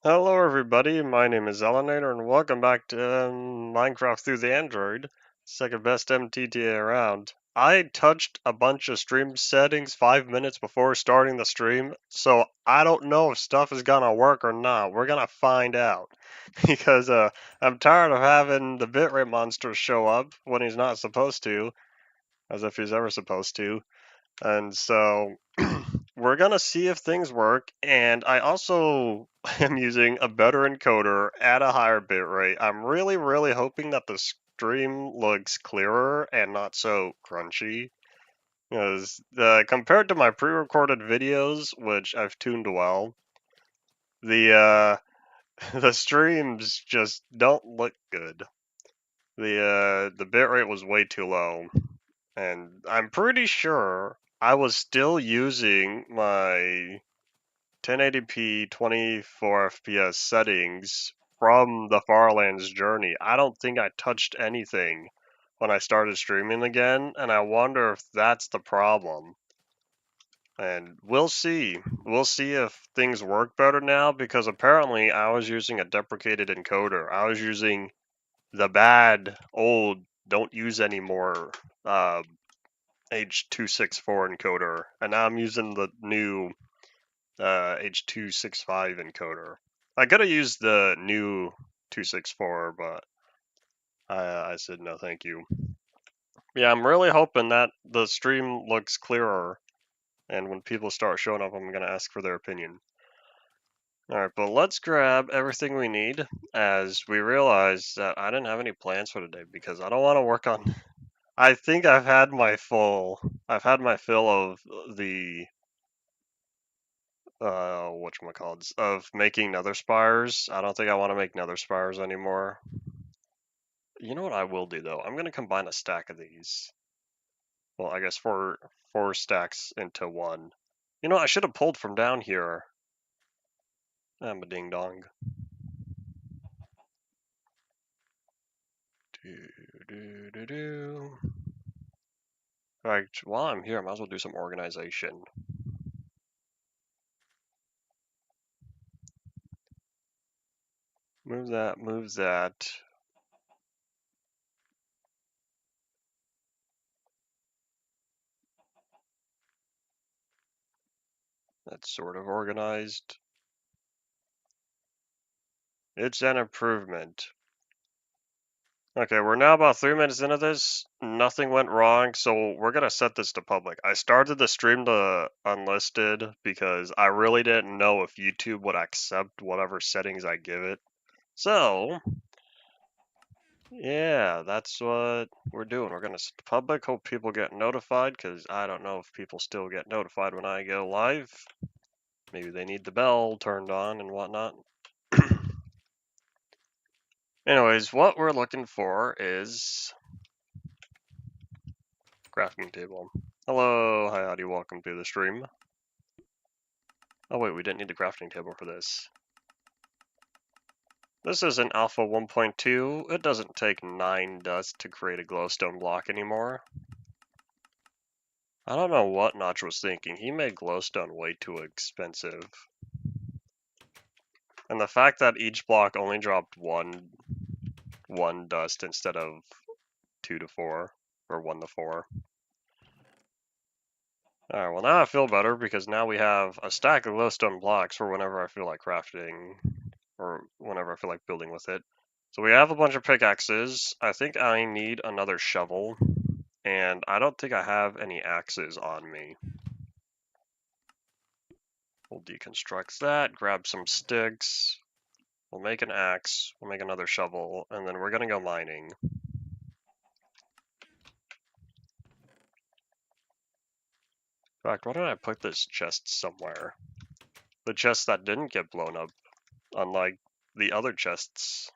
Hello everybody, my name is Elenator and welcome back to Minecraft Through the Android, second best MTTA around. I touched a bunch of stream settings 5 minutes before starting the stream, so I don't know if stuff is gonna work or not. We're gonna find out. Because I'm tired of having the bitrate monster show up when he's not supposed to, as if he's ever supposed to. And so we're gonna see if things work. And I also am using a better encoder at a higher bitrate. I'm really hoping that the stream looks clearer and not so crunchy. Because compared to my pre-recorded videos, which I've tuned well, the the streams just don't look good. The bitrate was way too low. And I'm pretty sure I was still using my 1080p 24 FPS settings from the Farlands journey. I don't think I touched anything when I started streaming again, and I wonder if that's the problem. And we'll see. We'll see if things work better now, because apparently I was using a deprecated encoder. I was using the bad old don't use anymore H264 encoder, and now I'm using the new H265 encoder. I could have used the new 264, but I said no, thank you. Yeah, I'm really hoping that the stream looks clearer, and when people start showing up, I'm gonna ask for their opinion. Alright, but let's grab everything we need, as we realize that I didn't have any plans for today, because I don't want to work on... I think I've had my fill of the whatchamacallits, of making nether spires. I don't think I want to make nether spires anymore. You know what I will do though? I'm gonna combine a stack of these. Well, I guess four stacks into one. You know, I should have pulled from down here. I'm a ding dong. Do. Alright, while I'm here, I might as well do some organization. Move that, move that. That's sort of organized. It's an improvement. Okay, we're now about 3 minutes into this. Nothing went wrong, so we're gonna set this to public. I started the stream to unlisted because I really didn't know if YouTube would accept whatever settings I give it. So, yeah, that's what we're doing. We're gonna set to public, hope people get notified, because I don't know if people still get notified when I go live. Maybe they need the bell turned on and whatnot. Anyways, what we're looking for is crafting table. Hello, hi Howdy, welcome to the stream. Oh wait, we didn't need the crafting table for this. This is an alpha 1.2. It doesn't take 9 dust to create a glowstone block anymore. I don't know what Notch was thinking. He made glowstone way too expensive. And the fact that each block only dropped one dust instead of 2 to 4, or 1 to 4. Alright, well now I feel better because now we have a stack of glowstone blocks for whenever I feel like crafting, or whenever I feel like building with it. So we have a bunch of pickaxes. I think I need another shovel, and I don't think I have any axes on me. We'll deconstruct that, grab some sticks, we'll make an axe, we'll make another shovel, and then we're gonna go mining. In fact, why don't I put this chest somewhere? The chest that didn't get blown up, unlike the other chests.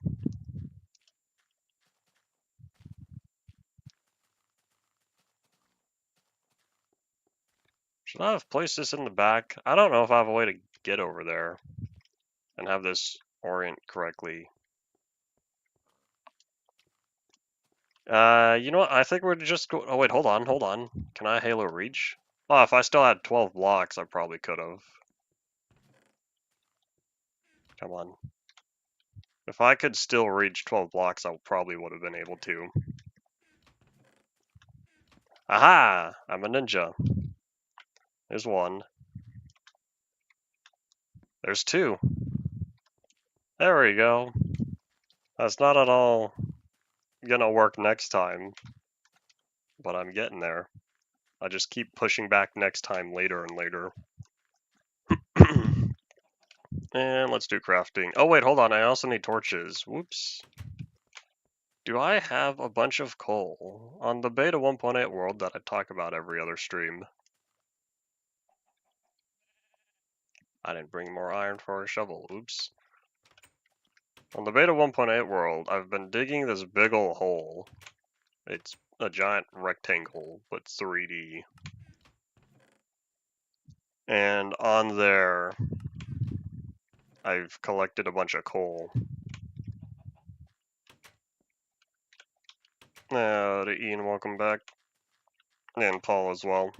Should I have placed this in the back? I don't know if I have a way to get over there and have this orient correctly. You know what? I think we're just go. Oh wait, hold on. Can I Halo reach? Oh, if I still had 12 blocks, I probably could have. Come on. If I could still reach 12 blocks, I probably would have been able to. Aha! I'm a ninja. There's one. There's two. There we go. That's not at all gonna work next time, but I'm getting there. I just keep pushing back next time later and later. And let's do crafting. Oh wait, hold on, I also need torches. Whoops. Do I have a bunch of coal? On the beta 1.8 world that I talk about every other stream, I didn't bring more iron for a shovel. Oops. On the beta 1.8 world, I've been digging this big ol' hole. It's a giant rectangle, but 3D. And on there, I've collected a bunch of coal. To Ian, welcome back. And Paul as well.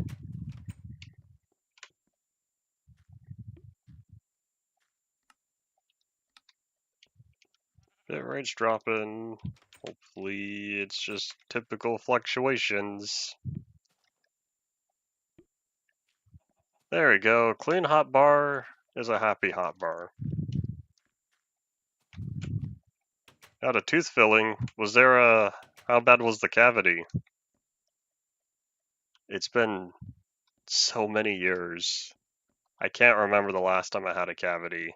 Bit rate's dropping. Hopefully it's just typical fluctuations. There we go. Clean hotbar is a happy hotbar. Got a tooth filling. Was there a... How bad was the cavity? It's been so many years. I can't remember the last time I had a cavity.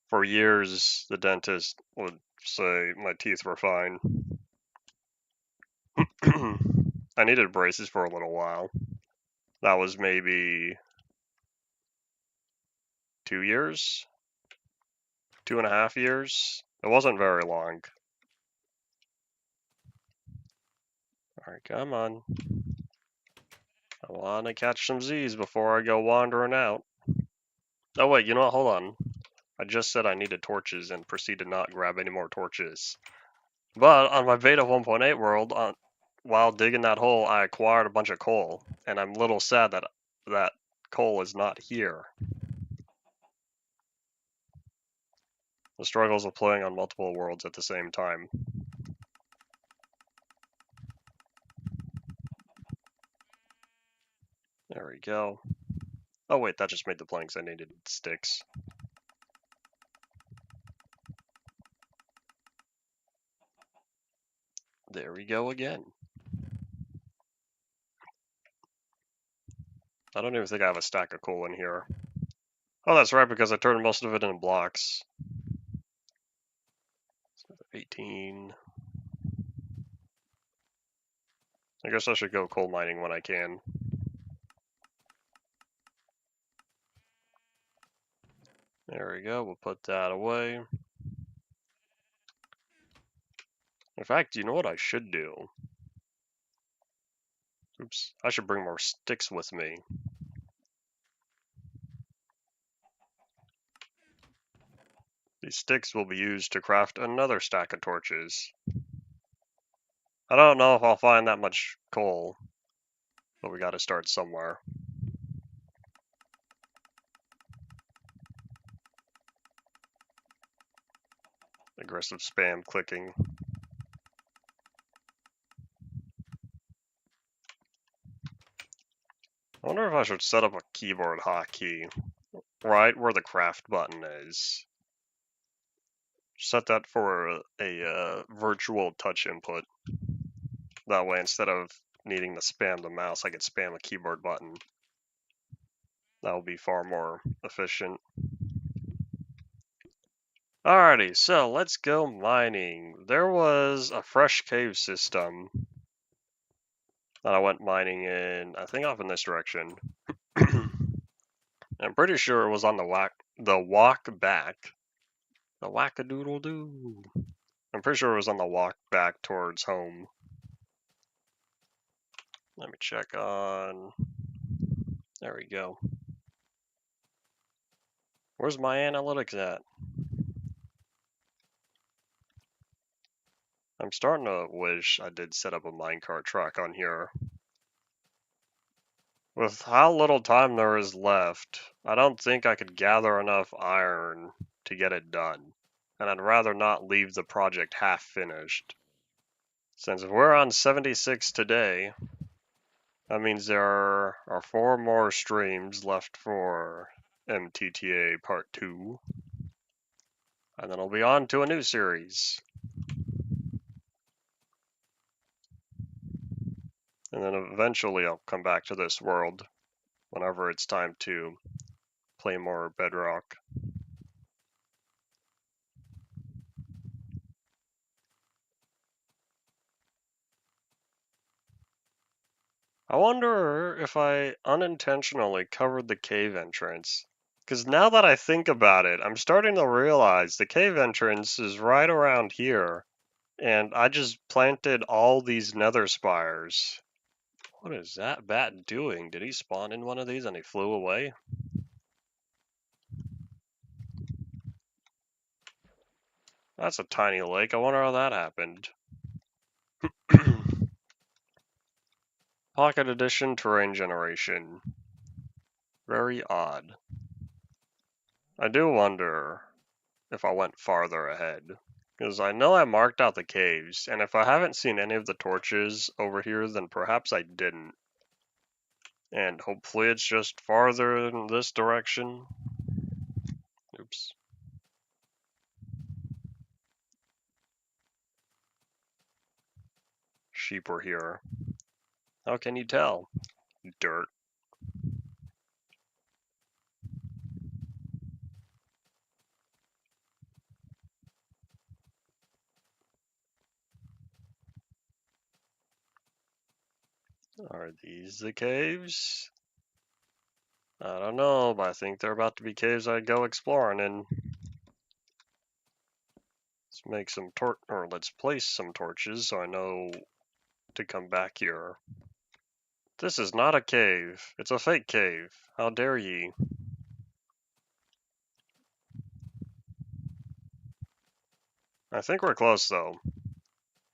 For years, the dentist would say my teeth were fine. I needed braces for a little while. That was maybe 2 years? 2.5 years? It wasn't very long. Alright, come on. I want to catch some Z's before I go wandering out. Oh wait, you know what? Hold on. I just said I needed torches and proceed to not grab any more torches. But on my beta 1.8 world, while digging that hole, I acquired a bunch of coal, and I'm a little sad that that coal is not here. The struggles of playing on multiple worlds at the same time. There we go. Oh wait, that just made the planks. I needed sticks. There we go again. I don't even think I have a stack of coal in here. Oh, that's right, because I turned most of it into blocks. 18. I guess I should go coal mining when I can. There we go, we'll put that away. In fact, you know what I should do? Oops, I should bring more sticks with me. These sticks will be used to craft another stack of torches. I don't know if I'll find that much coal, but we gotta start somewhere. Aggressive spam clicking. I wonder if I should set up a keyboard hotkey right where the craft button is. Set that for a virtual touch input. That way, instead of needing to spam the mouse, I could spam a keyboard button. That will be far more efficient. Alrighty, so let's go mining. There was a fresh cave system that I went mining in, I think off in this direction. I'm pretty sure it was on the walk back. The whack-a-doodle-doo. I'm pretty sure it was on the walk back towards home. Let me check on... There we go. Where's my analytics at? I'm starting to wish I did set up a minecart track on here. With how little time there is left, I don't think I could gather enough iron to get it done. And I'd rather not leave the project half finished. Since we're on 76 today, that means there are 4 more streams left for MTTA Part 2. And then I'll be on to a new series. And then eventually I'll come back to this world whenever it's time to play more Bedrock. I wonder if I unintentionally covered the cave entrance. Because now that I think about it, I'm starting to realize the cave entrance is right around here. And I just planted all these nether spires. What is that bat doing? Did he spawn in one of these and he flew away? That's a tiny lake. I wonder how that happened. Pocket Edition terrain generation. Very odd. I do wonder if I went farther ahead. Because I know I marked out the caves, and if I haven't seen any of the torches over here, then perhaps I didn't. And hopefully it's just farther in this direction. Oops. Sheep were here. How can you tell? Dirt. Are these the caves? I don't know, but I think they're about to be caves I'd go exploring in. Let's make some let's place some torches so I know to come back here. This is not a cave. It's a fake cave. How dare ye? I think we're close though.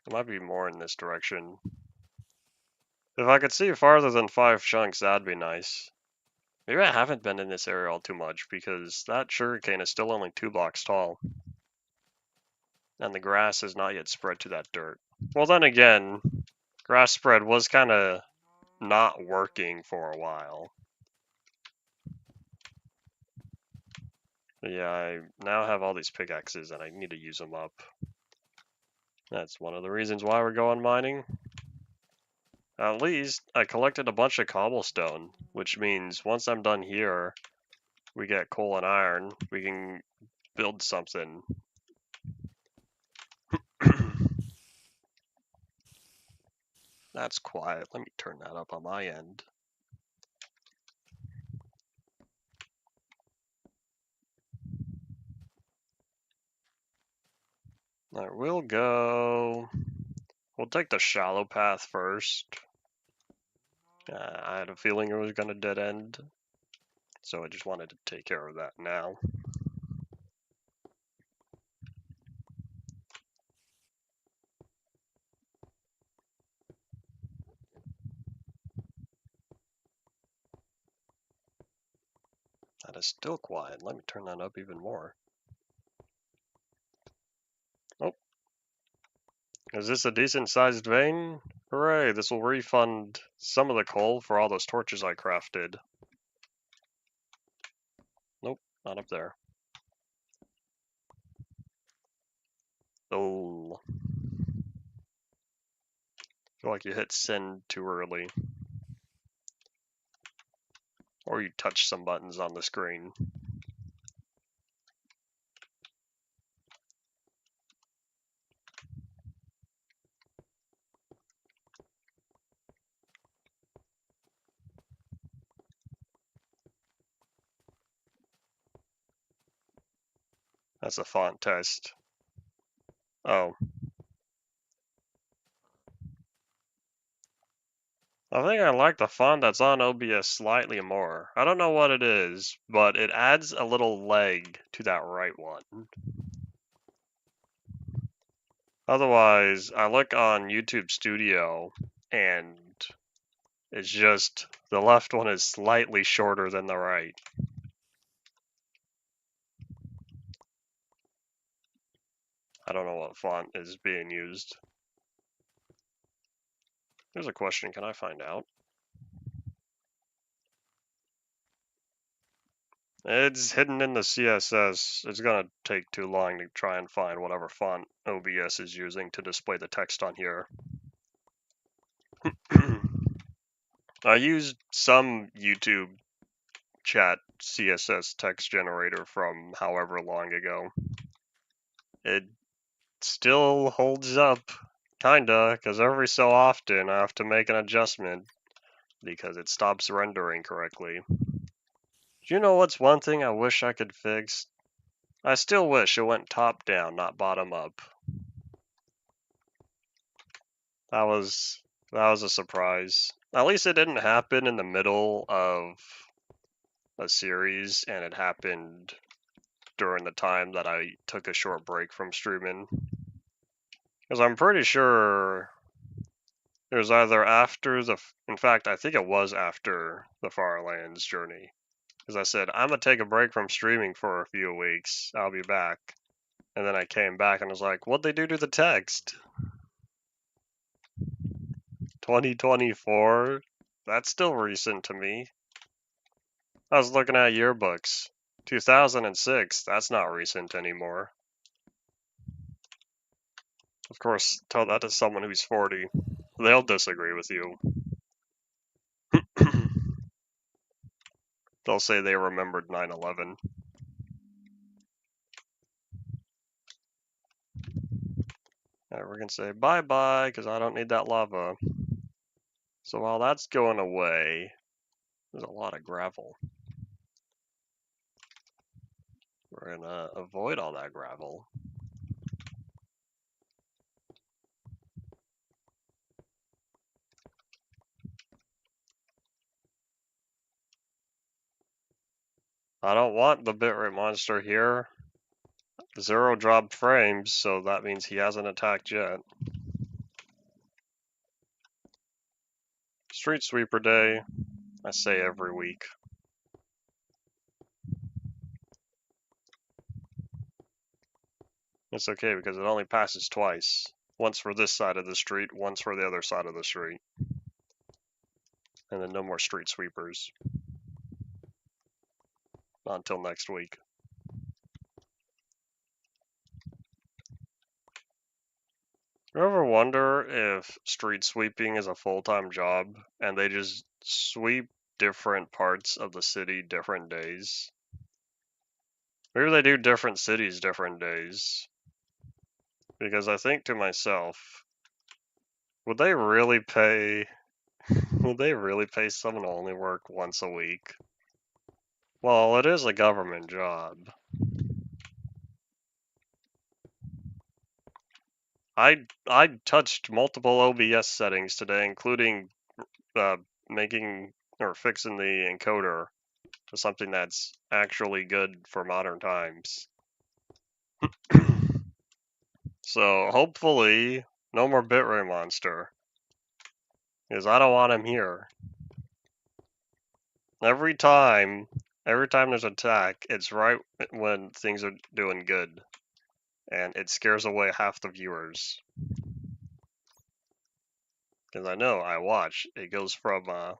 There might be more in this direction. If I could see farther than 5 chunks, that'd be nice. Maybe I haven't been in this area all too much because that sugarcane is still only 2 blocks tall. And the grass has not yet spread to that dirt. Well, then again, grass spread was kind of not working for a while. But yeah, I now have all these pickaxes and I need to use them up. That's one of the reasons why we're going mining. At least I collected a bunch of cobblestone, which means once I'm done here, we get coal and iron. We can build something. That's quiet. Let me turn that up on my end. Alright, we'll take the shallow path first. I had a feeling it was going to dead end, so I just wanted to take care of that now. That is still quiet. Let me turn that up even more. Oh. Is this a decent sized vein? Hooray, this will refund some of the coal for all those torches I crafted. Nope, not up there. Oh. I feel like you hit send too early. Or you touched some buttons on the screen. That's a font test. Oh. I think I like the font that's on OBS slightly more. I don't know what it is, but it adds a little leg to that right one. Otherwise, I look on YouTube Studio and it's just the left one is slightly shorter than the right. I don't know what font is being used. Here's a question, can I find out? It's hidden in the CSS. It's gonna take too long to try and find whatever font OBS is using to display the text on here. I used some YouTube chat CSS text generator from however long ago. It still holds up, kinda, because every so often I have to make an adjustment because it stops rendering correctly. Do you know what's one thing I wish I could fix? I still wish it went top down, not bottom up. That was a surprise. At least it didn't happen in the middle of a series, and it happened during the time that I took a short break from streaming. Because I'm pretty sure it was either after in fact, I think it was after the Far Lands journey. Because I said, I'm going to take a break from streaming for a few weeks. I'll be back. And then I came back and was like, what'd they do to the text? 2024? That's still recent to me. I was looking at yearbooks. 2006, that's not recent anymore. Of course, tell that to someone who's 40. They'll disagree with you. They'll say they remembered 9/11. Alright, we're gonna say bye-bye, because I don't need that lava. So while that's going away, there's a lot of gravel. We're gonna avoid all that gravel. I don't want the bitrate monster here. 0 drop frames, so that means he hasn't attacked yet. Street Sweeper Day, I say every week. It's okay because it only passes twice. Once for this side of the street, once for the other side of the street. And then no more street sweepers. Not until next week. You ever wonder if street sweeping is a full-time job and they just sweep different parts of the city different days? Maybe they do different cities different days. Because I think to myself, would they really pay someone to only work once a week? Well, it is a government job. I touched multiple OBS settings today, including making or fixing the encoder to something that's actually good for modern times. So hopefully, no more bitrate monster, because I don't want him here. Every time there's an attack, it's right when things are doing good, and it scares away half the viewers. Because I know, I watch, it goes from a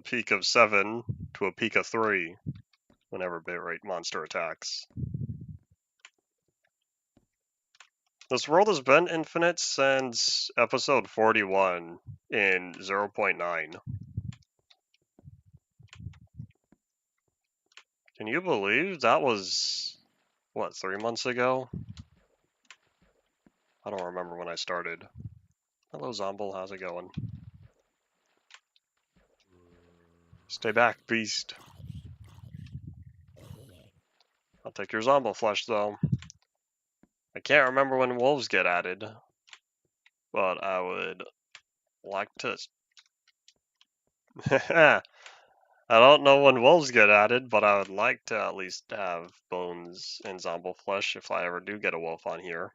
peak of 7 to a peak of 3 whenever bitrate monster attacks. This world has been infinite since episode 41 in 0.9. Can you believe that was, what, 3 months ago? I don't remember when I started. Hello, Zomble, how's it going? Stay back, beast. I'll take your Zomble flesh, though. I can't remember when wolves get added, but I would like to... I don't know when wolves get added, but I would like to at least have bones and Zomble flesh if I ever do get a wolf on here.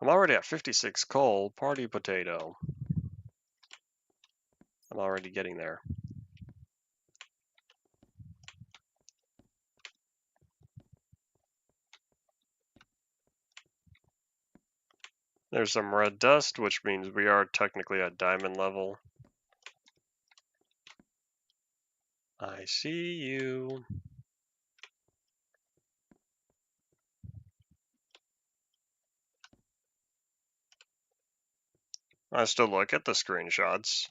I'm already at 56 coal, party potato. I'm already getting there. There's some red dust, which means we are technically at diamond level. I see you. I still look at the screenshots.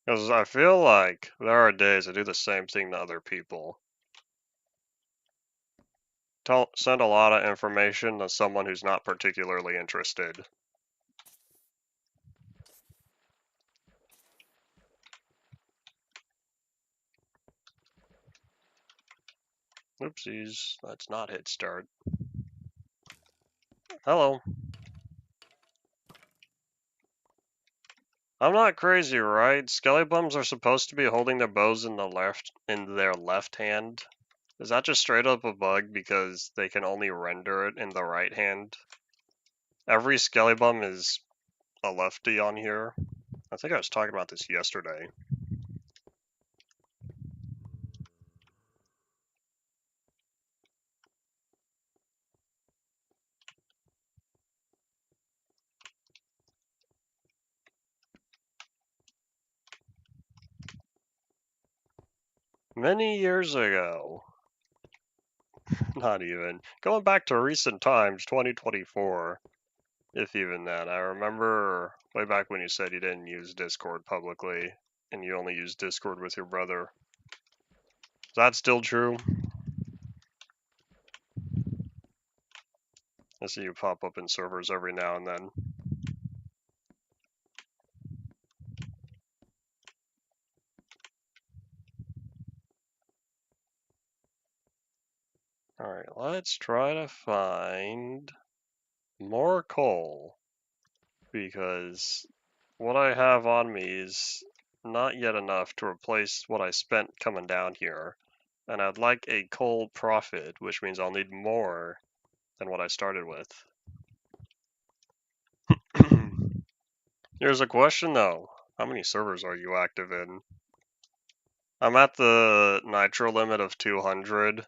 Because I feel like there are days I do the same thing to other people. Send a lot of information to someone who's not particularly interested. Oopsies, let's not hit start. Hello. I'm not crazy, right? Skelly bums are supposed to be holding their bows in their left hand. Is that just straight up a bug because they can only render it in the right hand? Every skelly bum is a lefty on here. I think I was talking about this yesterday. Many years ago. Not even. Going back to recent times, 2024. If even then. I remember way back when you said you didn't use Discord publicly, and you only use Discord with your brother. Is that still true? I see you pop up in servers every now and then. Alright, let's try to find more coal, because what I have on me is not yet enough to replace what I spent coming down here, and I'd like a coal profit, which means I'll need more than what I started with. Here's a question though. How many servers are you active in? I'm at the nitro limit of 200,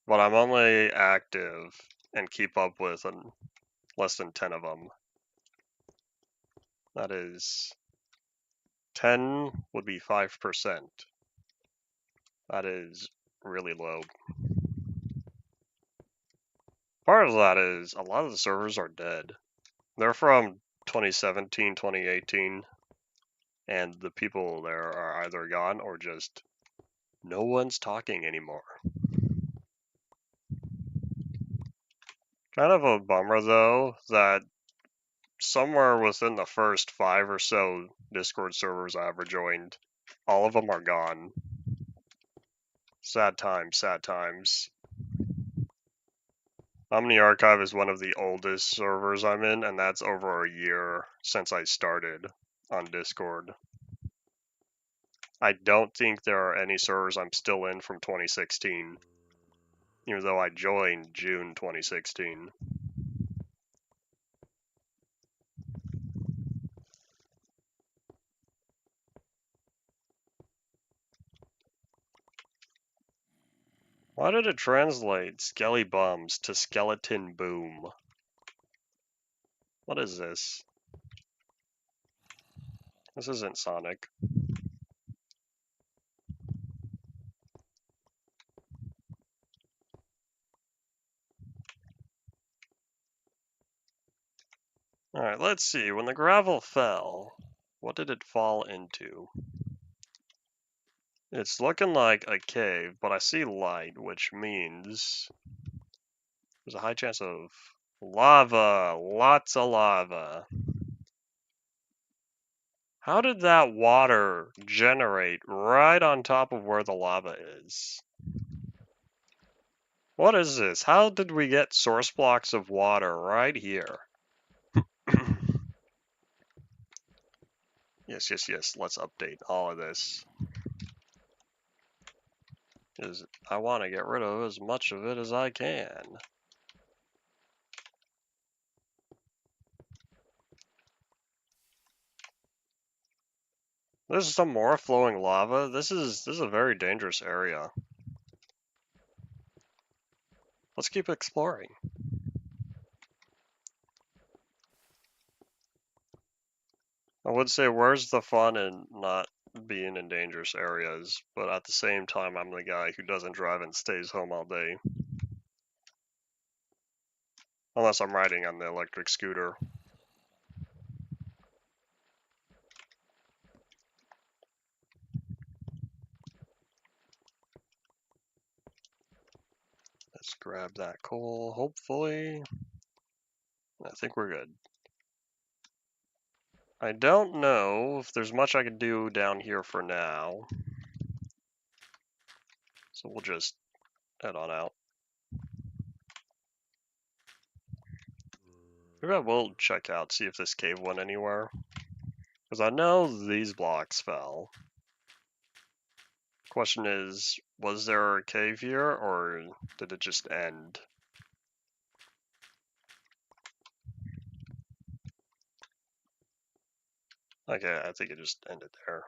but I'm only active and keep up with less than 10 of them. That is 10 would be 5%. That is really low. Part of that is a lot of the servers are dead. They're from 2017, 2018, and the people there are either gone or just no one's talking anymore. Kind of a bummer though that somewhere within the first 5 or so Discord servers I ever joined, all of them are gone. Sad times, sad times. Omni Archive is one of the oldest servers I'm in, and that's over a year since I started on Discord. I don't think there are any servers I'm still in from 2016, even though I joined June 2016. Why did it translate Skelly Bums to Skeleton Boom? What is this? This isn't Sonic. Alright, let's see. When the gravel fell, what did it fall into? It's looking like a cave, but I see light, which means there's a high chance of lava. Lots of lava. How did that water generate right on top of where the lava is? What is this? How did we get source blocks of water right here? Yes, yes, yes. Let's update all of this. Because I want to get rid of as much of it as I can. There's some more flowing lava. This is a very dangerous area. Let's keep exploring. I would say, where's the fun in not being in dangerous areas? But at the same time, I'm the guy who doesn't drive and stays home all day. Unless I'm riding on the electric scooter. Let's grab that coal, hopefully. I think we're good. I don't know if there's much I can do down here for now. So we'll just head on out. Maybe I will check out, see if this cave went anywhere. Because I know these blocks fell. Question is, was there a cave here, or did it just end? Okay, I think it just ended there.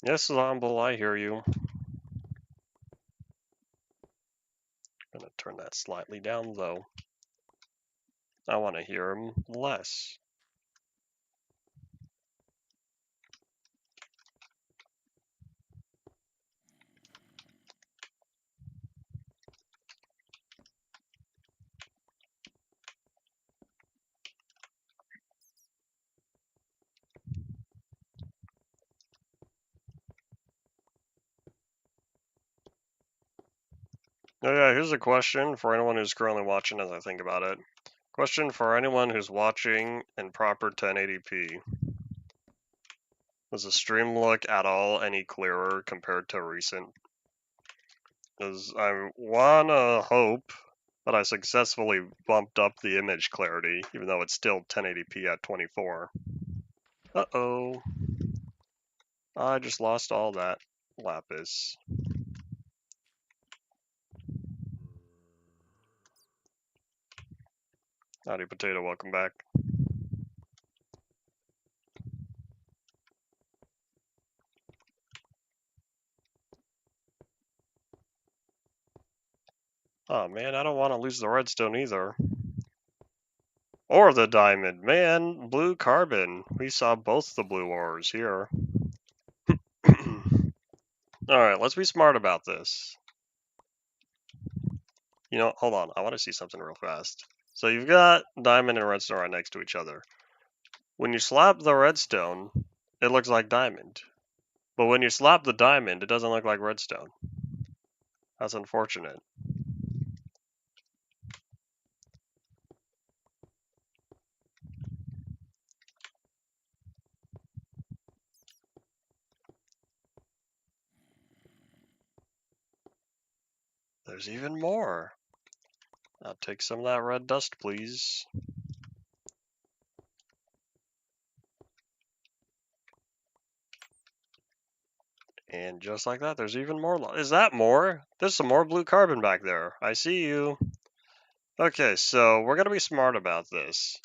Yes, Zomble, I hear you. Gonna turn that slightly down, though. I want to hear him less. Oh yeah, here's a question for anyone who's currently watching as I think about it. Question for anyone who's watching in proper 1080p. Does the stream look at all any clearer compared to recent? Because I wanna hope that I successfully bumped up the image clarity, even though it's still 1080p at 24. Uh-oh. I just lost all that lapis. Howdy, Potato, welcome back. Oh man, I don't want to lose the redstone either. Or the diamond. Man, blue carbon. We saw both the blue ores here. Alright, let's be smart about this. You know, hold on. I want to see something real fast. So you've got diamond and redstone right next to each other. When you slap the redstone, it looks like diamond. But when you slap the diamond, it doesn't look like redstone. That's unfortunate. There's even more. I'll take some of that red dust, please. And just like that, there's even more. Is that more? There's some more blue carbon back there. I see you. Okay, so we're going to be smart about this.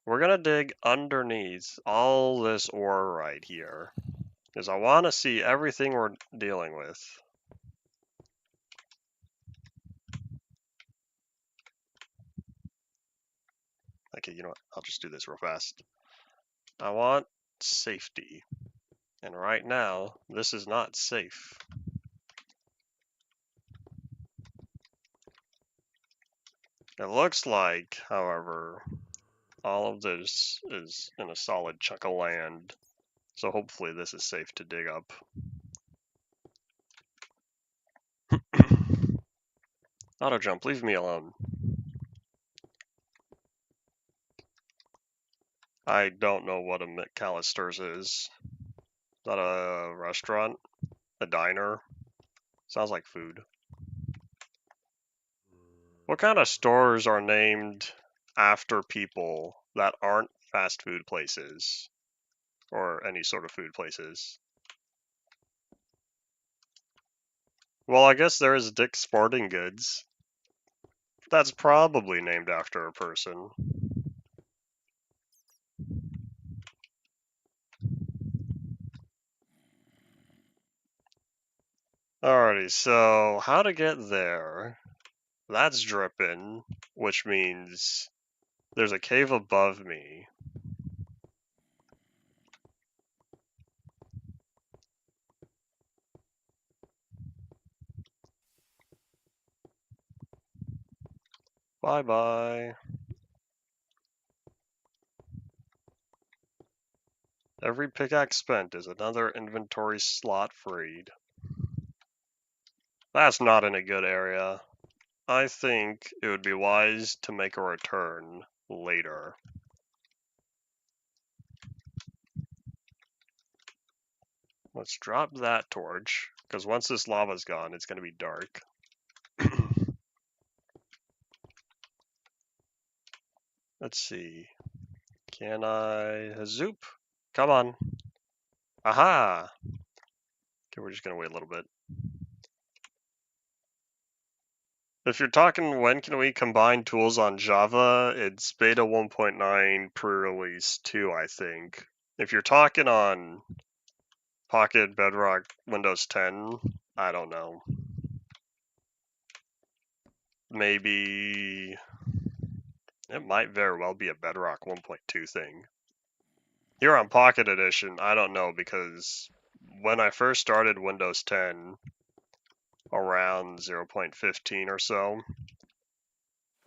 We're going to dig underneath all this ore right here. Because I want to see everything we're dealing with. Okay, you know what? I'll just do this real fast. I want safety. And right now, this is not safe. It looks like, however, all of this is in a solid chunk of land. So hopefully this is safe to dig up. Auto jump, leave me alone. I don't know what a McAllister's is. Is that a restaurant? A diner? Sounds like food. What kind of stores are named after people that aren't fast food places? Or any sort of food places? Well, I guess there is Dick's Sporting Goods. That's probably named after a person. Alrighty, so how to get there? That's dripping, which means there's a cave above me. Bye-bye. Every pickaxe spent is another inventory slot freed. That's not in a good area. I think it would be wise to make a return later. Let's drop that torch, because once this lava's gone, it's going to be dark. Let's see. Can I... Zoop? Come on. Aha! Okay, we're just going to wait a little bit. If you're talking when can we combine tools on Java, it's beta 1.9 pre-release 2, I think. If you're talking on Pocket, Bedrock, Windows 10, I don't know. Maybe it might very well be a Bedrock 1.2 thing. Here on Pocket Edition, I don't know, because when I first started Windows 10 around 0.15 or so,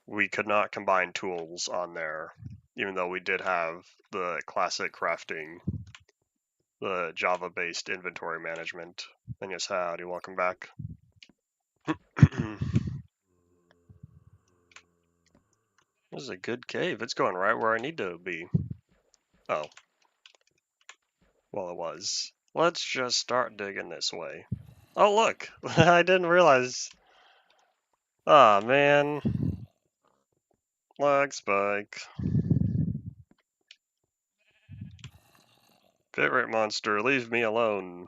we could not combine tools on there, even though we did have the classic crafting, the Java-based inventory management. And yes, howdy, welcome back. This is a good cave. It's going right where I need to be. Oh. Well, it was. Let's just start digging this way. Oh, look! I didn't realize. Ah, man. Lag spike. Bitrate monster, leave me alone.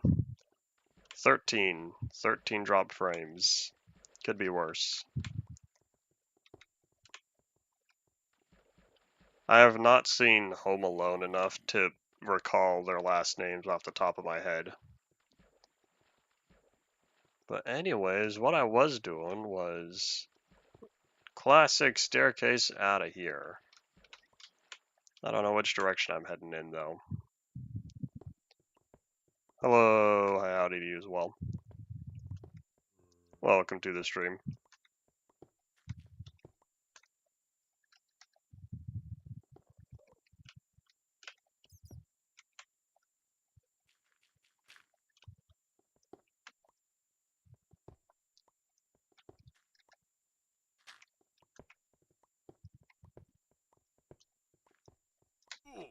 13. 13 dropped frames. Could be worse. I have not seen Home Alone enough to recall their last names off the top of my head. But anyways, what I was doing was classic staircase out of here. I don't know which direction I'm heading in though. Hello, howdy to you as well. Welcome to the stream.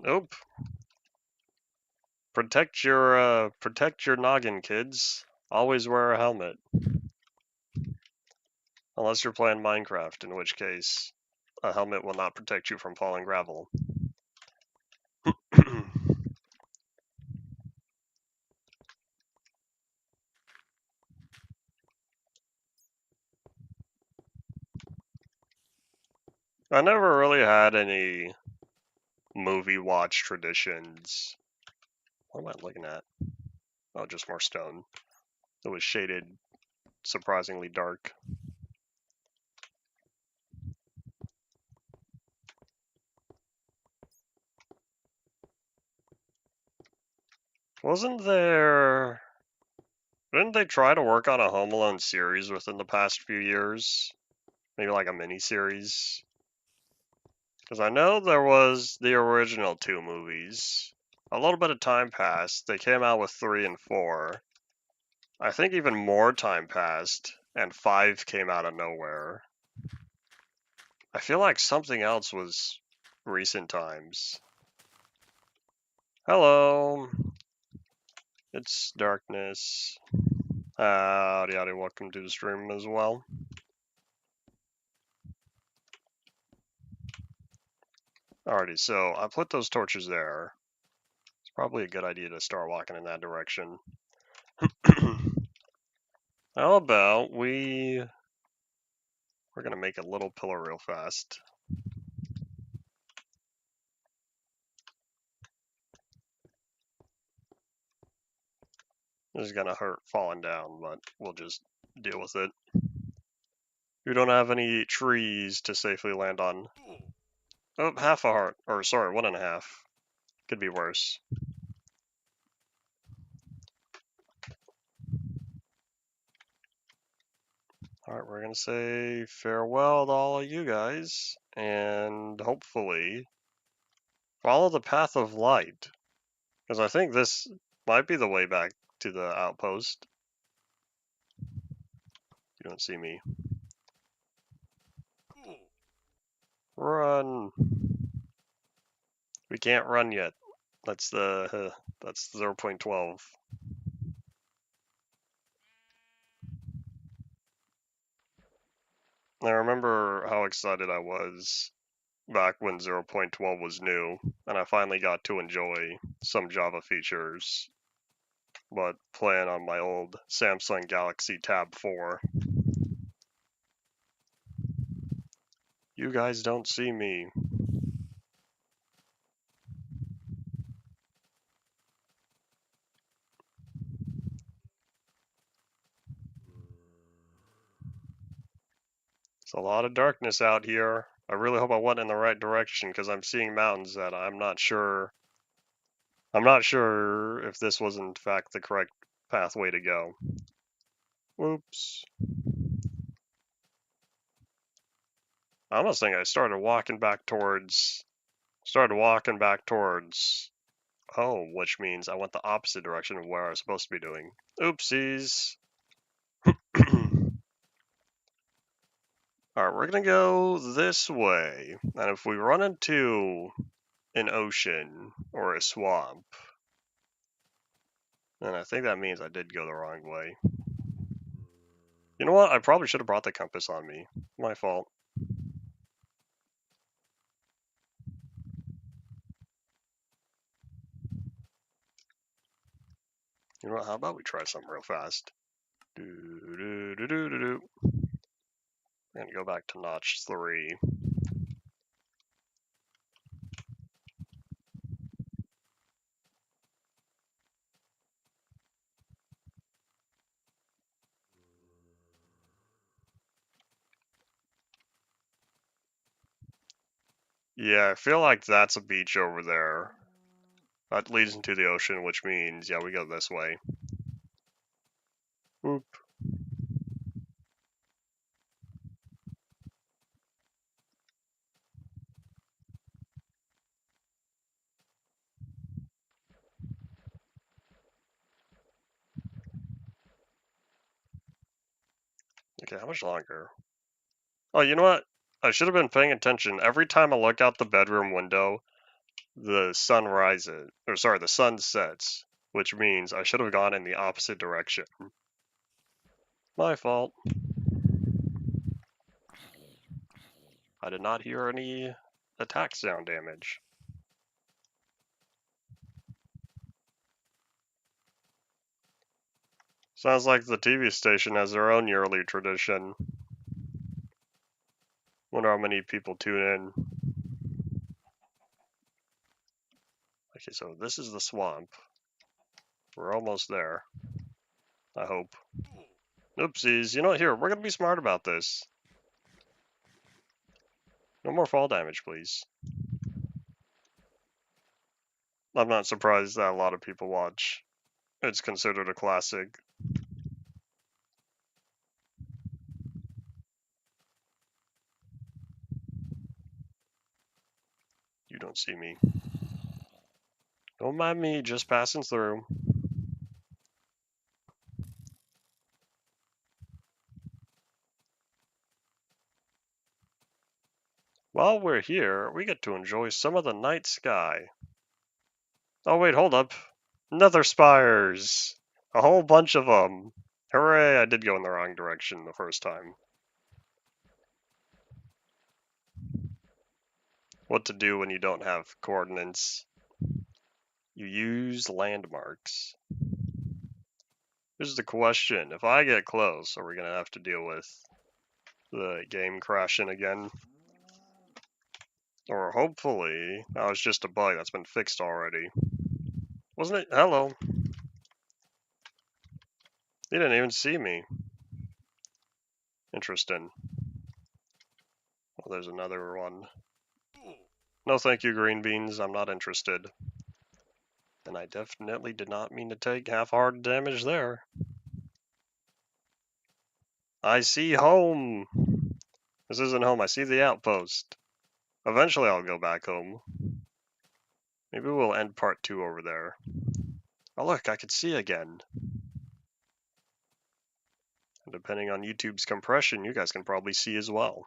Nope. Protect your noggin, kids. Always wear a helmet. Unless you're playing Minecraft, in which case a helmet will not protect you from falling gravel. I never really had any movie watch traditions. What am I looking at? Oh, just more stone. It was shaded surprisingly dark. Wasn't there... Didn't they try to work on a Home Alone series within the past few years? Maybe like a mini-series? Because I know there was the original 2 movies. A little bit of time passed. They came out with 3 and 4. I think even more time passed, and 5 came out of nowhere. I feel like something else was recent times. Hello. It's darkness. Howdy, howdy, welcome to the stream as well. Alrighty, so I put those torches there. It's probably a good idea to start walking in that direction. How about we We're gonna make a little pillar real fast. This is gonna hurt falling down, but we'll just deal with it. We don't have any trees to safely land on. Oh, half a heart. Or sorry, 1.5. Could be worse. Alright, we're gonna say farewell to all of you guys, and hopefully follow the path of light. Because I think this might be the way back to the outpost. You don't see me. Run! We can't run yet. That's 0.12. I remember how excited I was back when 0.12 was new, and I finally got to enjoy some Java features, but playing on my old Samsung Galaxy Tab 4. You guys don't see me. It's a lot of darkness out here. I really hope I went in the right direction because I'm seeing mountains that I'm not sure if this was in fact the correct pathway to go. Whoops. I almost think I started walking back towards, oh, which means I went the opposite direction of where I was supposed to be doing. Oopsies. Alright, we're gonna go this way. And if we run into an ocean or a swamp, then I think that means I did go the wrong way. You know what? I probably should have brought the compass on me. My fault. You know what? How about we try something real fast? I'm gonna go back to notch 3. Yeah, I feel like that's a beach over there. That leads into the ocean, which means, yeah, we go this way. Oop. Okay, how much longer? Oh, you know what? I should have been paying attention. Every time I look out the bedroom window, the sun rises, or sorry, the sun sets, which means I should have gone in the opposite direction. My fault. I did not hear any attack sound damage. Sounds like the TV station has their own yearly tradition. Wonder how many people tune in. Okay, so this is the swamp. We're almost there. I hope. Oopsies. You know what? Here, we're gonna be smart about this. No more fall damage, please. I'm not surprised that a lot of people watch. It's considered a classic. You don't see me. Don't mind me, just passing through. While we're here, we get to enjoy some of the night sky. Oh wait, hold up. Nether spires! A whole bunch of them. Hooray, I did go in the wrong direction the first time. What to do when you don't have coordinates. You use landmarks. This is the question. If I get close, are we going to have to deal with the game crashing again. Or hopefully, that was just a bug that's been fixed already. Wasn't it? Hello. He didn't even see me. Interesting. Well, there's another one. No thank you, green beans. I'm not interested. And I definitely did not mean to take half-hearted damage there. I see home! This isn't home, I see the outpost. Eventually I'll go back home. Maybe we'll end part 2 over there. Oh look, I can see again. And depending on YouTube's compression, you guys can probably see as well.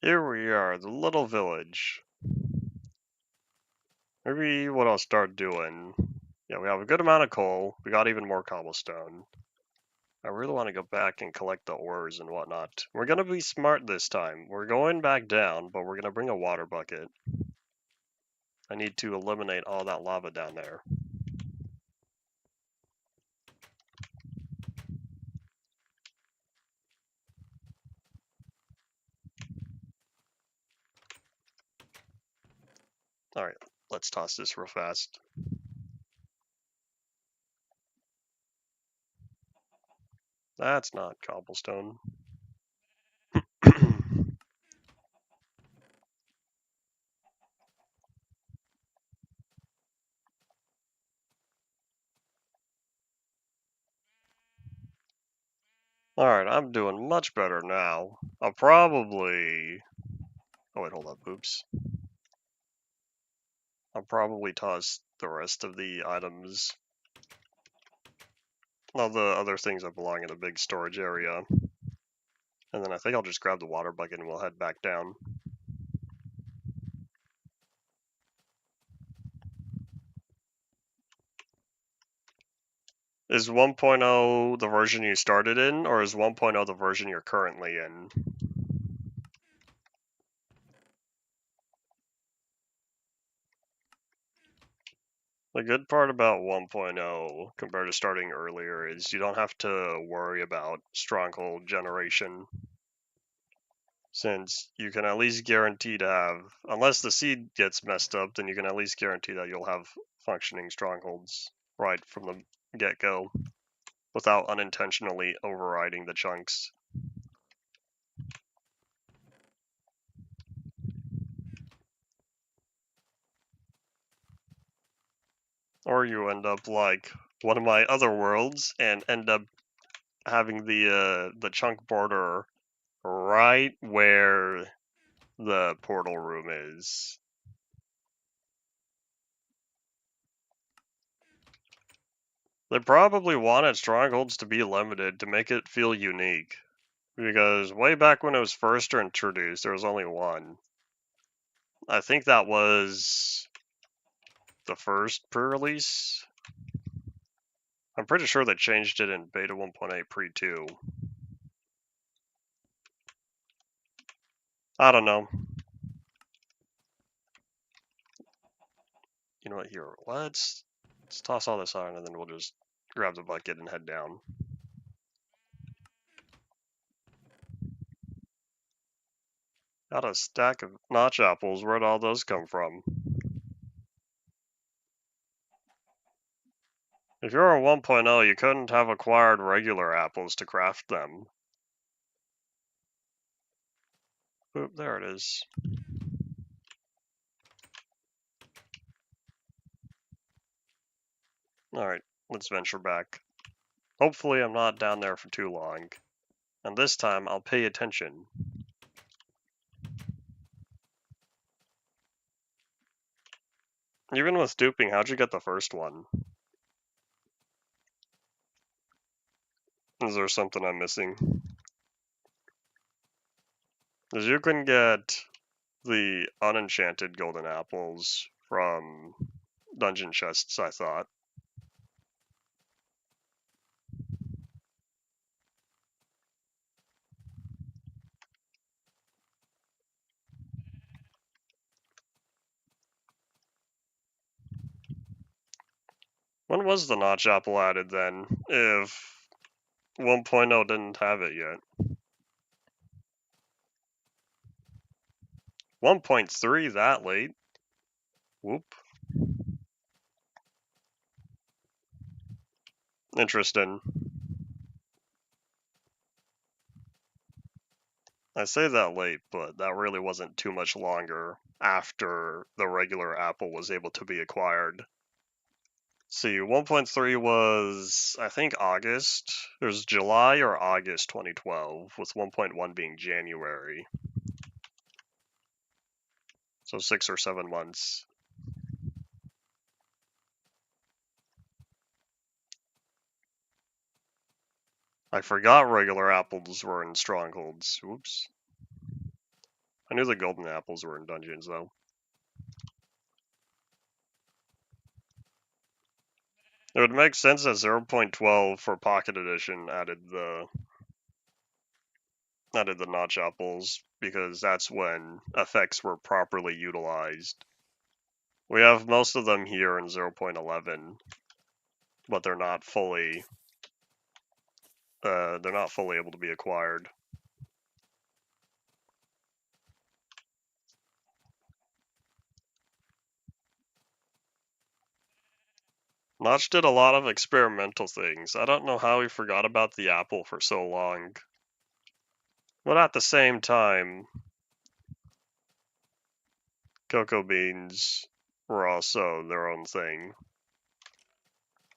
Here we are, the little village. Maybe what I'll start doing... Yeah, we have a good amount of coal. We got even more cobblestone. I really want to go back and collect the ores and whatnot. We're going to be smart this time. We're going back down, but we're going to bring a water bucket. I need to eliminate all that lava down there. Alright, let's toss this real fast. That's not cobblestone. Alright, I'm doing much better now. I'll probably... Oh wait, hold up, oops. I'll probably toss the rest of the items. All the other things that belong in the big storage area. And then I think I'll just grab the water bucket and we'll head back down. Is 1.0 the version you started in, or is 1.0 the version you're currently in? The good part about 1.0 compared to starting earlier is you don't have to worry about stronghold generation, since you can at least guarantee to have, unless the seed gets messed up, then you can at least guarantee that you'll have functioning strongholds right from the get-go without unintentionally overriding the chunks. Or you end up like one of my other worlds and end up having the chunk border right where the portal room is. They probably wanted strongholds to be limited to make it feel unique. Because way back when it was first introduced, there was only one. I think that was the first pre-release. I'm pretty sure they changed it in beta 1.8 pre-2. I don't know. You know what, here, let's toss all this iron and then we'll just grab the bucket and head down. Got a stack of notch apples, where'd all those come from? If you're a 1.0, you couldn't have acquired regular apples to craft them. Oop, there it is. Alright, let's venture back. Hopefully I'm not down there for too long. And this time I'll pay attention. Even with duping, how'd you get the first one? Is there something I'm missing? Because you can get the unenchanted golden apples from dungeon chests, I thought. When was the notch apple added then, if 1.0 didn't have it yet? 1.3 that late? Whoop. Interesting. I say that late, but that really wasn't too much longer after the regular Apple was able to be acquired. See, 1.3 was, I think, August. It was July or August 2012, with 1.1 being January. So 6 or 7 months. I forgot regular apples were in strongholds. Whoops. I knew the golden apples were in dungeons, though. It would make sense that 0.12 for Pocket Edition added the notch apples, because that's when effects were properly utilized. We have most of them here in 0.11, but they're not fully able to be acquired. Notch did a lot of experimental things. I don't know how he forgot about the apple for so long. But at the same time, cocoa beans were also their own thing.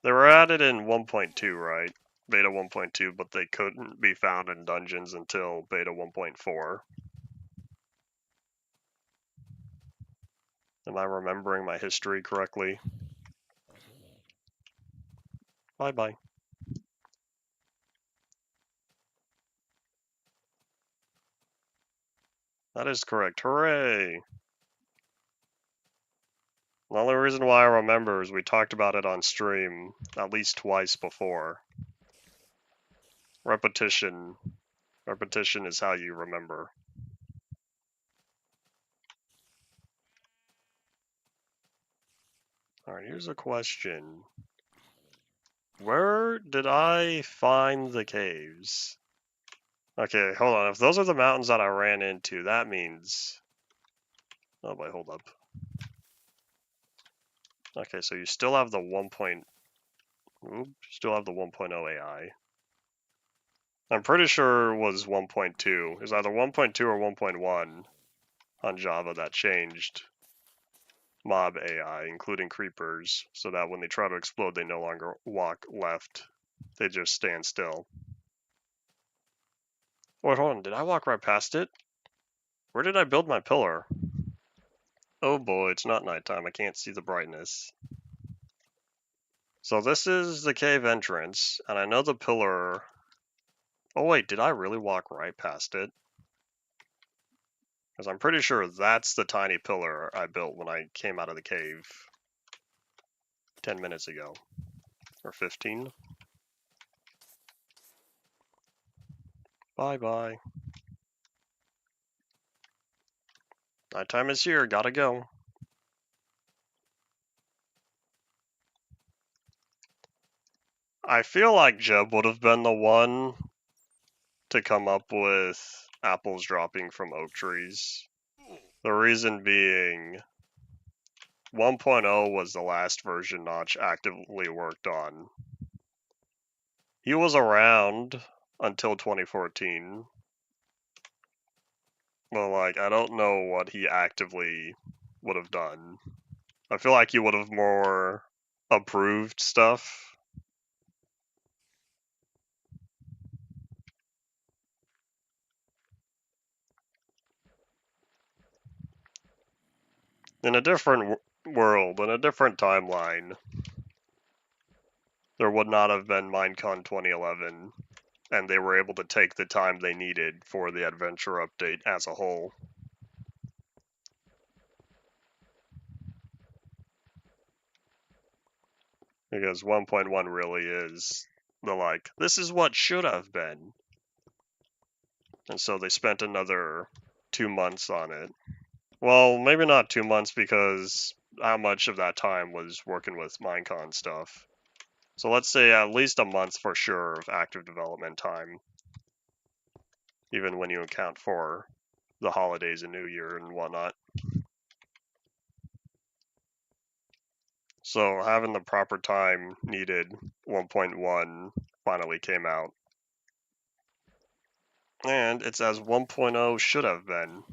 They were added in 1.2, right? Beta 1.2, but they couldn't be found in dungeons until beta 1.4. Am I remembering my history correctly? Bye-bye. That is correct. Hooray! The only reason why I remember is we talked about it on stream at least twice before. Repetition. Repetition is how you remember. Alright, here's a question. Where did I find the caves? Okay, hold on. If those are the mountains that I ran into, that means... Oh boy, hold up. Okay, so you still have the 1.0 AI. I'm pretty sure it was 1.2. It was either 1.2 or 1.1 on Java that changed mob AI, including creepers, so that when they try to explode, they no longer walk left. They just stand still. Wait, hold on. Did I walk right past it? Where did I build my pillar? Oh boy, it's not nighttime. I can't see the brightness. So this is the cave entrance, and I know the pillar... Oh wait, did I really walk right past it? Because I'm pretty sure that's the tiny pillar I built when I came out of the cave 10 minutes ago. Or 15. Bye-bye. Nighttime is here, gotta go. I feel like Jeb would have been the one to come up with apples dropping from oak trees. The reason being, 1.0 was the last version Notch actively worked on. He was around until 2014. But, like, I don't know what he actively would have done. I feel like he would have more approved stuff. In a different world, in a different timeline, there would not have been Minecon 2011, and they were able to take the time they needed for the adventure update as a whole. Because 1.1 really is the, like, this is what should have been. And so they spent another 2 months on it. Well, maybe not 2 months, because how much of that time was working with Minecon stuff? So let's say at least a month for sure of active development time, even when you account for the holidays and New Year and whatnot. So having the proper time needed, 1.1 finally came out. And it's as 1.0 should have been.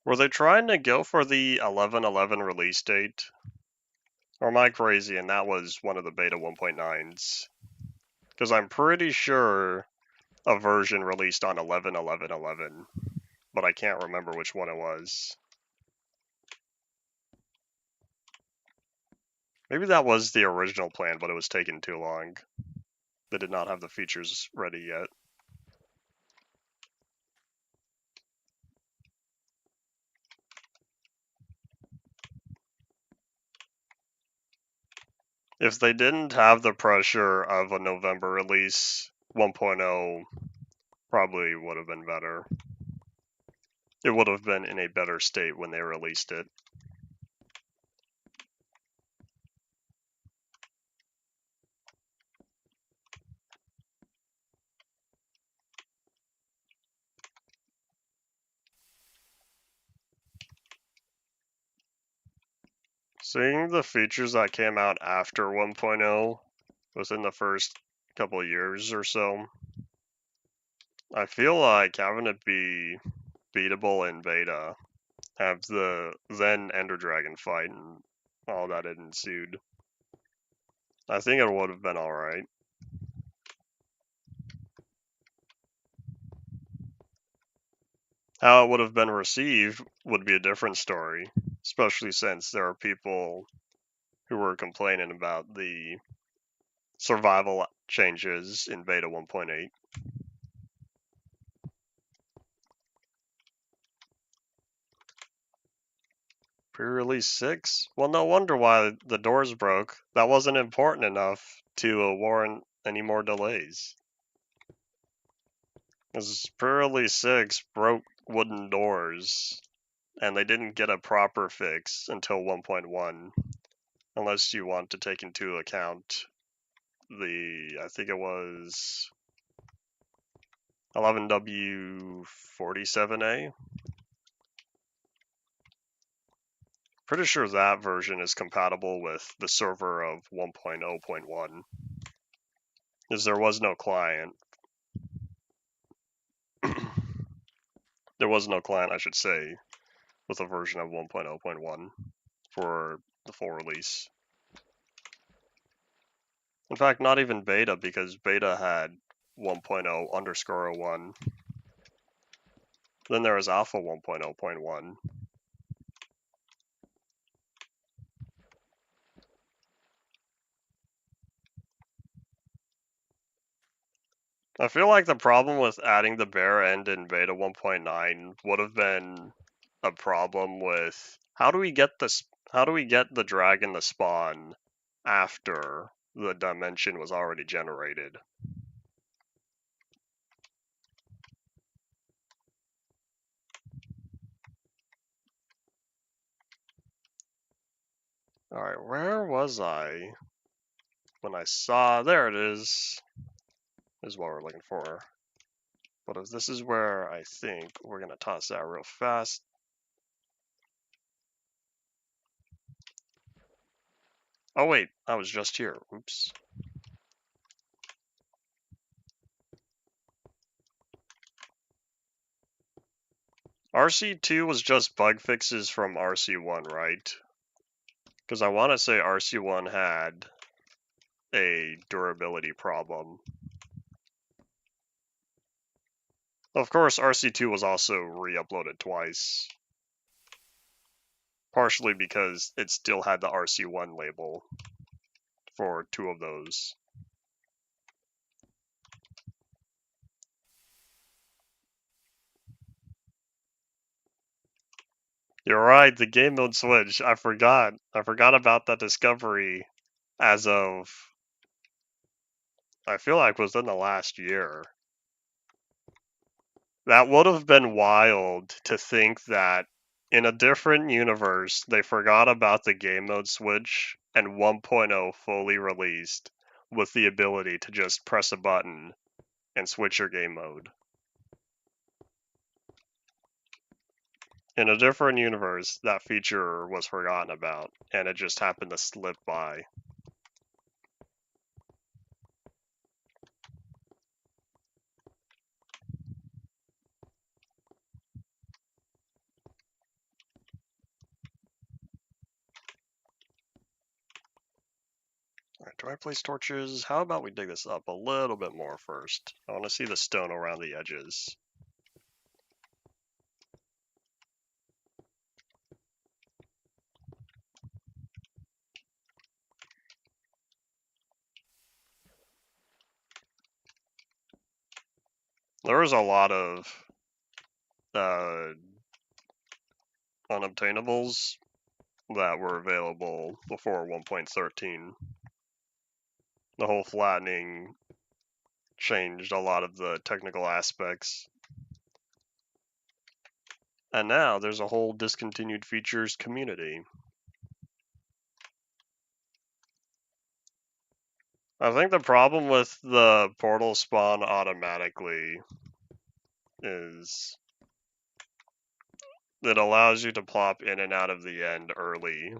Were they trying to go for the 11.11 release date? Or am I crazy and that was one of the beta 1.9s? Because I'm pretty sure a version released on 11.11.11, but I can't remember which one it was. Maybe that was the original plan, but it was taking too long. They did not have the features ready yet. If they didn't have the pressure of a November release, 1.0 probably would have been better. It would have been in a better state when they released it. Seeing the features that came out after 1.0 within the first couple of years or so, I feel like having it be beatable in beta, have the then Ender Dragon fight and all that ensued, I think it would have been alright. How it would have been received would be a different story, especially since there are people who were complaining about the survival changes in beta 1.8. Pre-release 6? Well, no wonder why the doors broke. That wasn't important enough to warrant any more delays. Because pre-release 6 broke wooden doors, and they didn't get a proper fix until 1.1, unless you want to take into account I think it was 11W47A. Pretty sure that version is compatible with the server of 1.0.1, because there was no client. There was no client, I should say, with a version of 1.0.1 for the full release. In fact, not even beta, because beta had 1.0_01. Then there was alpha 1.0.1. I feel like the problem with adding the bare end in beta 1.9 would have been a problem with how do we get the dragon to spawn after the dimension was already generated? Alright, where was I when I saw... There it is what we're looking for. But if this is where I think we're going to toss that real fast. Oh wait, I was just here. Oops. RC2 was just bug fixes from RC1, right? Because I want to say RC1 had a durability problem. Of course, RC2 was also re-uploaded twice. Partially because it still had the RC1 label for 2 of those. You're right, the game mode switch. I forgot. I forgot about that discovery as of, I feel like within the last year. That would have been wild to think that In a different universe, they forgot about the game mode switch, and 1.0 fully released with the ability to just press a button and switch your game mode. In a different universe, that feature was forgotten about, and it just happened to slip by. Alright, do I place torches? How about we dig this up a little bit more first? I want to see the stone around the edges. There was a lot of unobtainables that were available before 1.13. The whole flattening changed a lot of the technical aspects. And now there's a whole discontinued features community. I think the problem with the portal spawn automatically is it allows you to plop in and out of the end early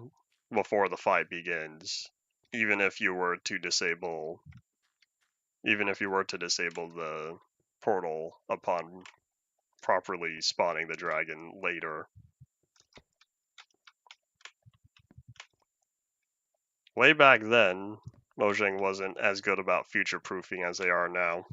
before the fight begins, even if you were to disable the portal upon properly spawning the dragon later. Way back then, Mojang wasn't as good about future-proofing as they are now.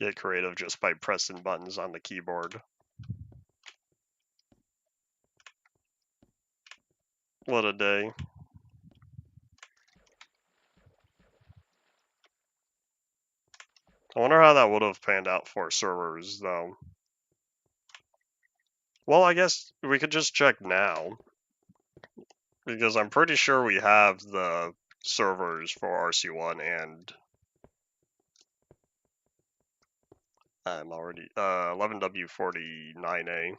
Get creative just by pressing buttons on the keyboard. What a day. I wonder how that would have panned out for servers, though. Well, I guess we could just check now, because I'm pretty sure we have the servers for RC1 and I'm already 11W49A.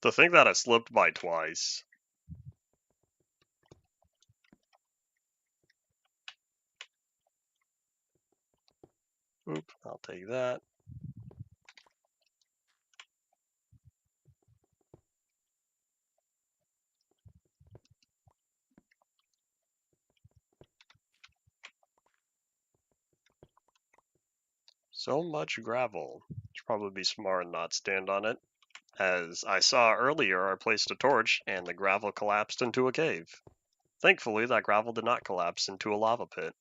To think that it slipped by twice. Oop, I'll take that. So much gravel. Should probably be smart and not stand on it. As I saw earlier, I placed a torch and the gravel collapsed into a cave. Thankfully, that gravel did not collapse into a lava pit.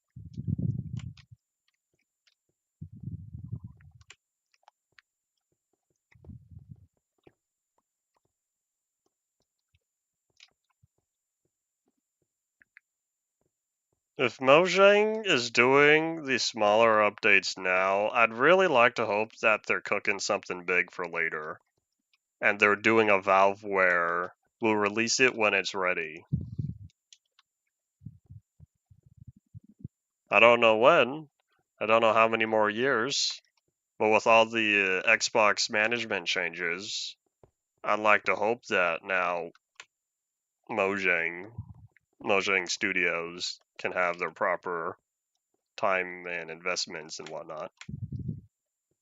If Mojang is doing the smaller updates now, I'd really like to hope that they're cooking something big for later. And they're doing a valve where we'll release it when it's ready. I don't know when, I don't know how many more years, but with all the Xbox management changes, I'd like to hope that now Mojang Studios can have their proper time and investments and whatnot.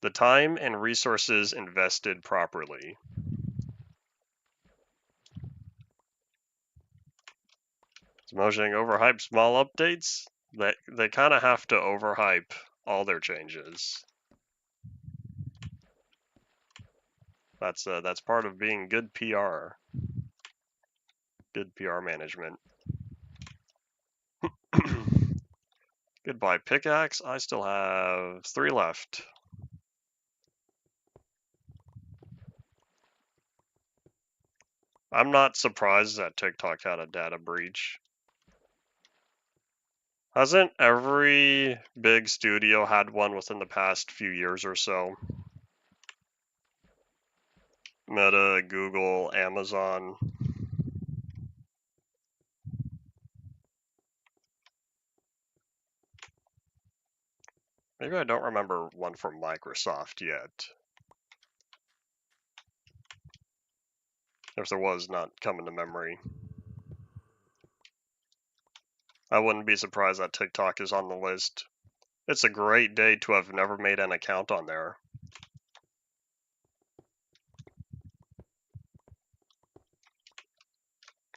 The time and resources invested properly. Is Mojang overhype small updates? They kind of have to overhype all their changes. That's part of being good PR. Good PR management. Goodbye pickaxe. I still have 3 left. I'm not surprised that TikTok had a data breach. Hasn't every big studio had one within the past few years or so? Meta, Google, Amazon. Maybe I don't remember one from Microsoft yet. If there was, not coming to memory. I wouldn't be surprised that TikTok is on the list. It's a great day to have never made an account on there.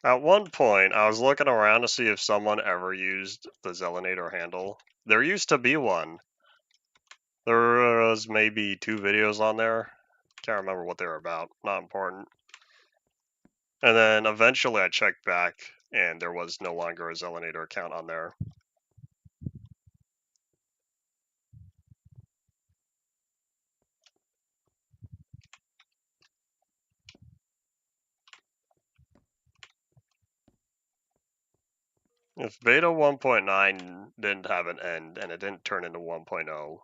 At one point, I was looking around to see if someone ever used the Zelinator handle. There used to be one. There was maybe 2 videos on there. Can't remember what they were about. Not important. And then eventually I checked back, and there was no longer a Zelinator account on there. If beta 1.9 didn't have an end and it didn't turn into 1.0,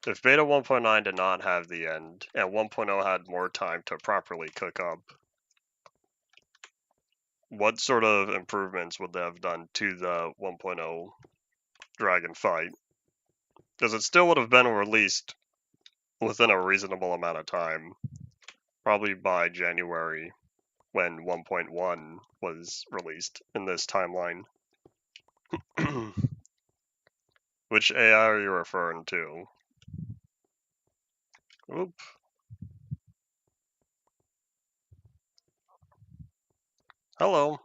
if beta 1.9 did not have the end and 1.0 had more time to properly cook up, what sort of improvements would they have done to the 1.0 Dragon fight? Because it still would have been released within a reasonable amount of time, probably by January when 1.1 was released in this timeline. Which AI are you referring to? Oop. Hello.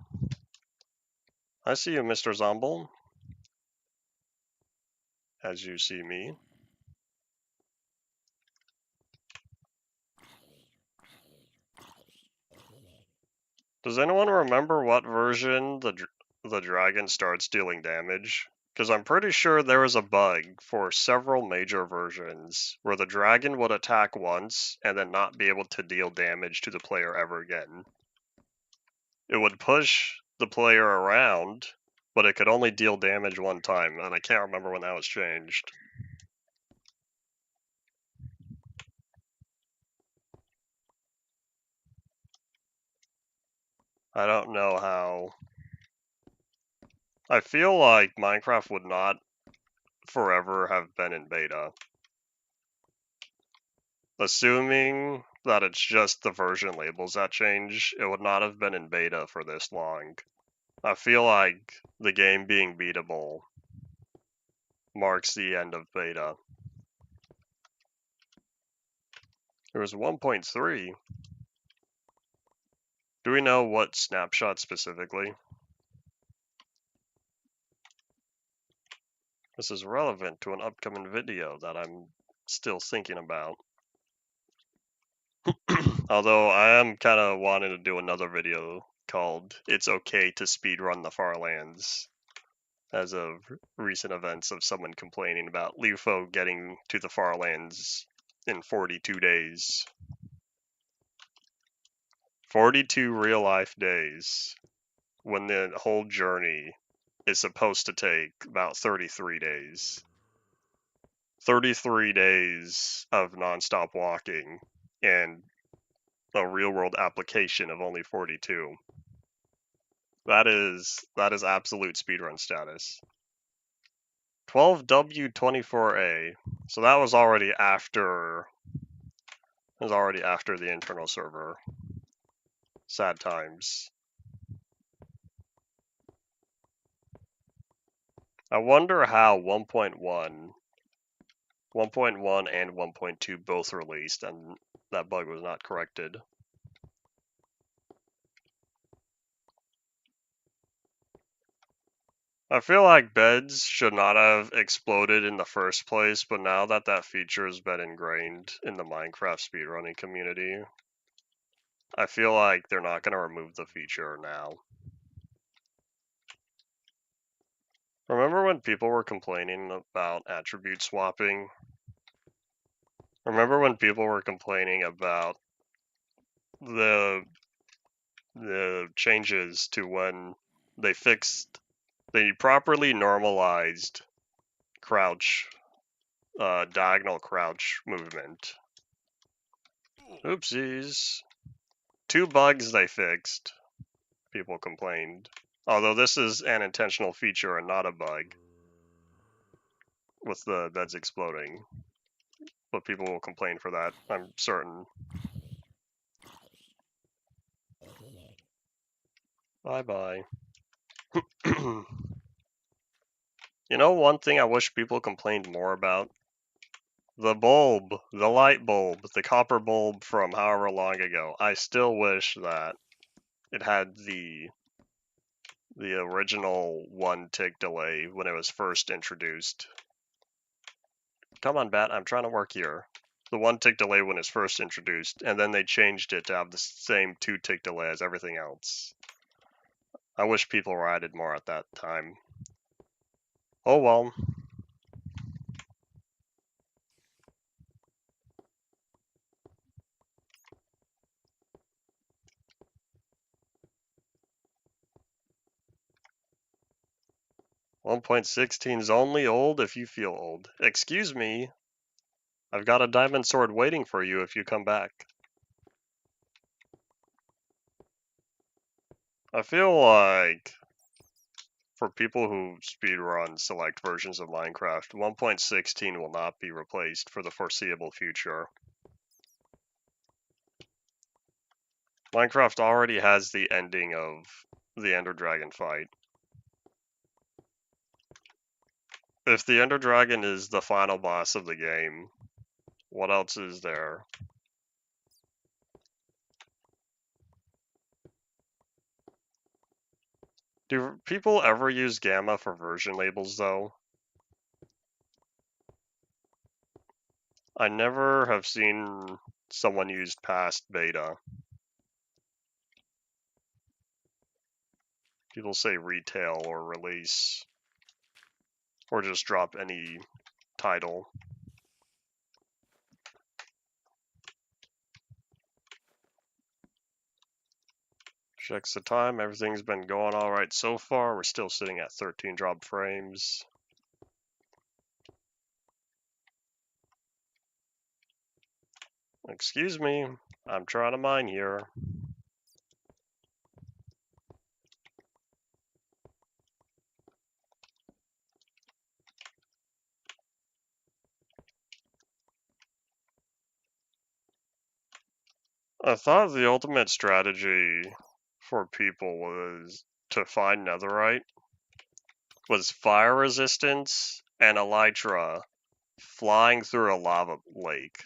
I see you, Mr. Zomble. As you see me. Does anyone remember what version the dragon starts dealing damage? Because I'm pretty sure there was a bug for several major versions where the dragon would attack once and then not be able to deal damage to the player ever again. It would push the player around, but it could only deal damage one time, and I can't remember when that was changed. I don't know how. I feel like Minecraft would not forever have been in beta. Assuming that it's just the version labels that change, it would not have been in beta for this long. I feel like the game being beatable marks the end of beta. There was 1.3. Do we know what snapshot specifically? This is relevant to an upcoming video that I'm still thinking about. Although I am kind of wanting to do another video called It's Okay to Speedrun the Far Lands, as of recent events of someone complaining about LUFO getting to the Far Lands in 42 days. 42 real life days, when the whole journey is supposed to take about 33 days. 33 days of nonstop walking and a real world application of only 42. That is absolute speedrun status. 12W24A. So that was already after the internal server. Sad times. I wonder how 1.1 and 1.2 both released and that bug was not corrected. I feel like beds should not have exploded in the first place, but now that that feature has been ingrained in the Minecraft speedrunning community, I feel like they're not going to remove the feature now. Remember when people were complaining about attribute swapping? Remember when people were complaining about the changes to when they properly normalized crouch, diagonal crouch movement? Oopsies. 2 bugs they fixed, people complained. Although this is an intentional feature and not a bug, with the beds exploding. But people will complain for that, I'm certain. Bye-bye. You know one thing I wish people complained more about? The bulb, the light bulb, the copper bulb from however long ago. I still wish that it had the original 1 tick delay when it was first introduced. Come on, Bat, I'm trying to work here. The 1 tick delay when it's first introduced, and then they changed it to have the same 2 tick delay as everything else. I wish people were added more at that time. Oh well. 1.16 is only old if you feel old. Excuse me. I've got a diamond sword waiting for you if you come back. I feel like for people who speedrun select versions of Minecraft, 1.16 will not be replaced for the foreseeable future. Minecraft already has the ending of the Ender Dragon fight. If the Ender Dragon is the final boss of the game, what else is there? Do people ever use gamma for version labels, though? I never have seen someone use past beta. People say retail or release, or just drop any title. Checks the time, everything's been going alright so far. We're still sitting at 13 drop frames. Excuse me, I'm trying to mine here. I thought the ultimate strategy for people was to find netherite, was fire resistance and elytra flying through a lava lake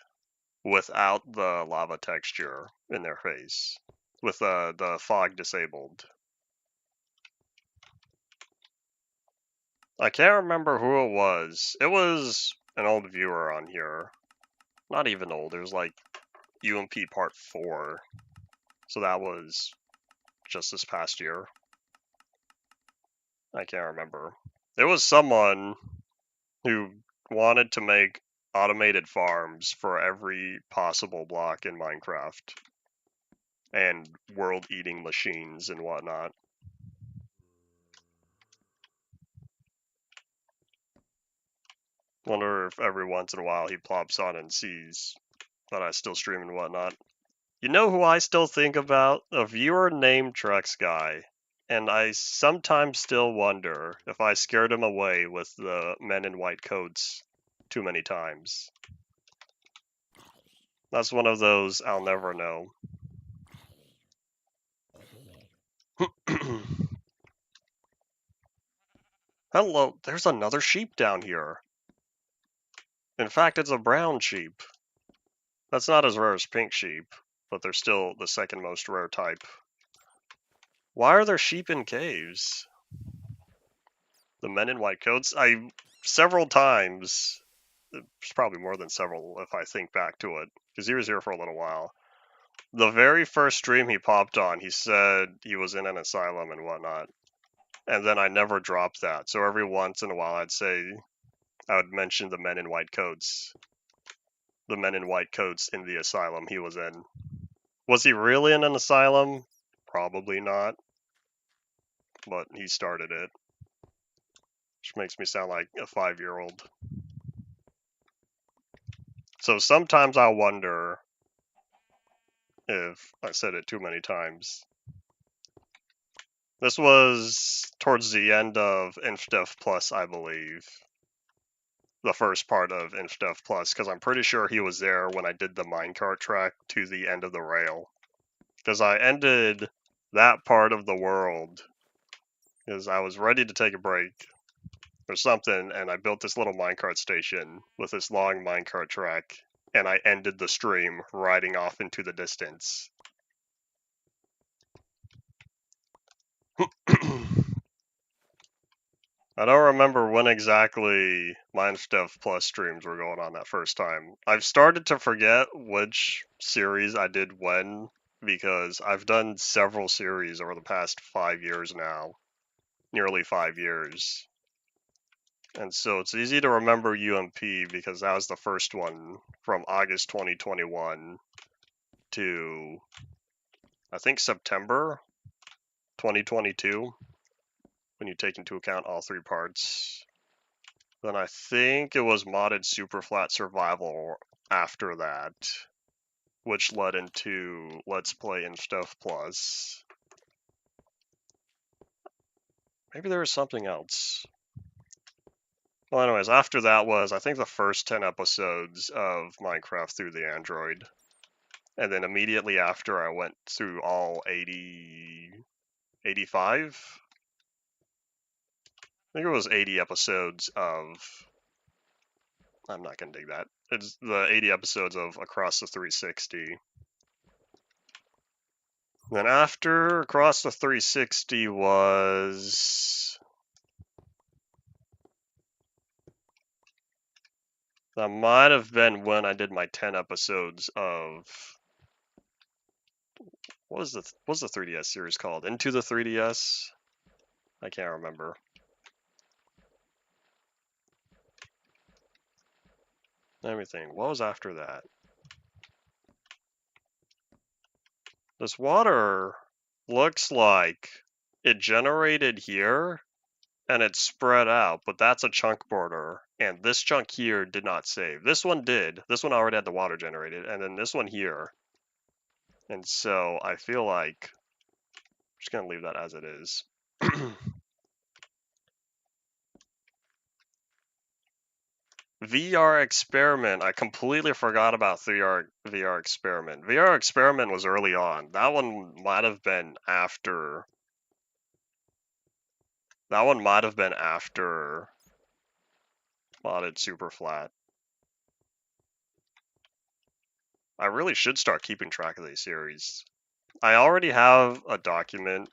without the lava texture in their face, with the fog disabled. I can't remember who it was. It was an old viewer on here. Not even old, it was like UMP Part 4. So that was just this past year. I can't remember. It was someone who wanted to make automated farms for every possible block in Minecraft. And world-eating machines and whatnot. Wonder if every once in a while he plops on and sees that I still stream and whatnot. You know who I still think about? A viewer named Trex Guy. And I sometimes still wonder if I scared him away with the men in white coats too many times. That's one of those I'll never know. Hello, there's another sheep down here. In fact, it's a brown sheep. That's not as rare as pink sheep, but they're still the second most rare type. Why are there sheep in caves? The men in white coats? Several times, it's probably more than several if I think back to it, because he was here for a little while. The very first stream he popped on, he said he was in an asylum and whatnot. And then I never dropped that. So every once in a while I would mention the men in white coats. The men in white coats in the asylum he was in. Was he really in an asylum? Probably not. But he started it. Which makes me sound like a 5-year-old. So sometimes I wonder if I said it too many times. This was towards the end of InfDev Plus, I believe. The first part of InfDev Plus, because I'm pretty sure he was there when I did the minecart track to the end of the rail. Because I ended that part of the world because I was ready to take a break or something, and I built this little minecart station with this long minecart track, and I ended the stream riding off into the distance. I don't remember when exactly Minecraft Plus streams were going on that first time. I've started to forget which series I did when, because I've done several series over the past 5 years now. Nearly 5 years. And so it's easy to remember UMP because that was the first one from August 2021 to, I think, September 2022, when you take into account all 3 parts. Then I think it was modded super flat survival after that, which led into Let's Play and Stuff Plus. Maybe there was something else. Well, anyways, after that was, I think, the first 10 episodes of Minecraft Through the Android. And then immediately after, I went through all 85? I think it was 80 episodes of, I'm not going to dig that. It's the 80 episodes of Across the 360. Then after Across the 360 was... That might have been when I did my 10 episodes of... What was the 3DS series called? Into the 3DS? I can't remember. Let me think. What was after that? This water looks like it generated here and it spread out, but that's a chunk border. And this chunk here did not save. This one did. This one already had the water generated, and then this one here. And so I feel like I'm just gonna leave that as it is. VR Experiment. I completely forgot about VR Experiment. VR Experiment was early on. That one might have been after. That one might have been after Modded Super Flat. I really should start keeping track of these series. I already have a document,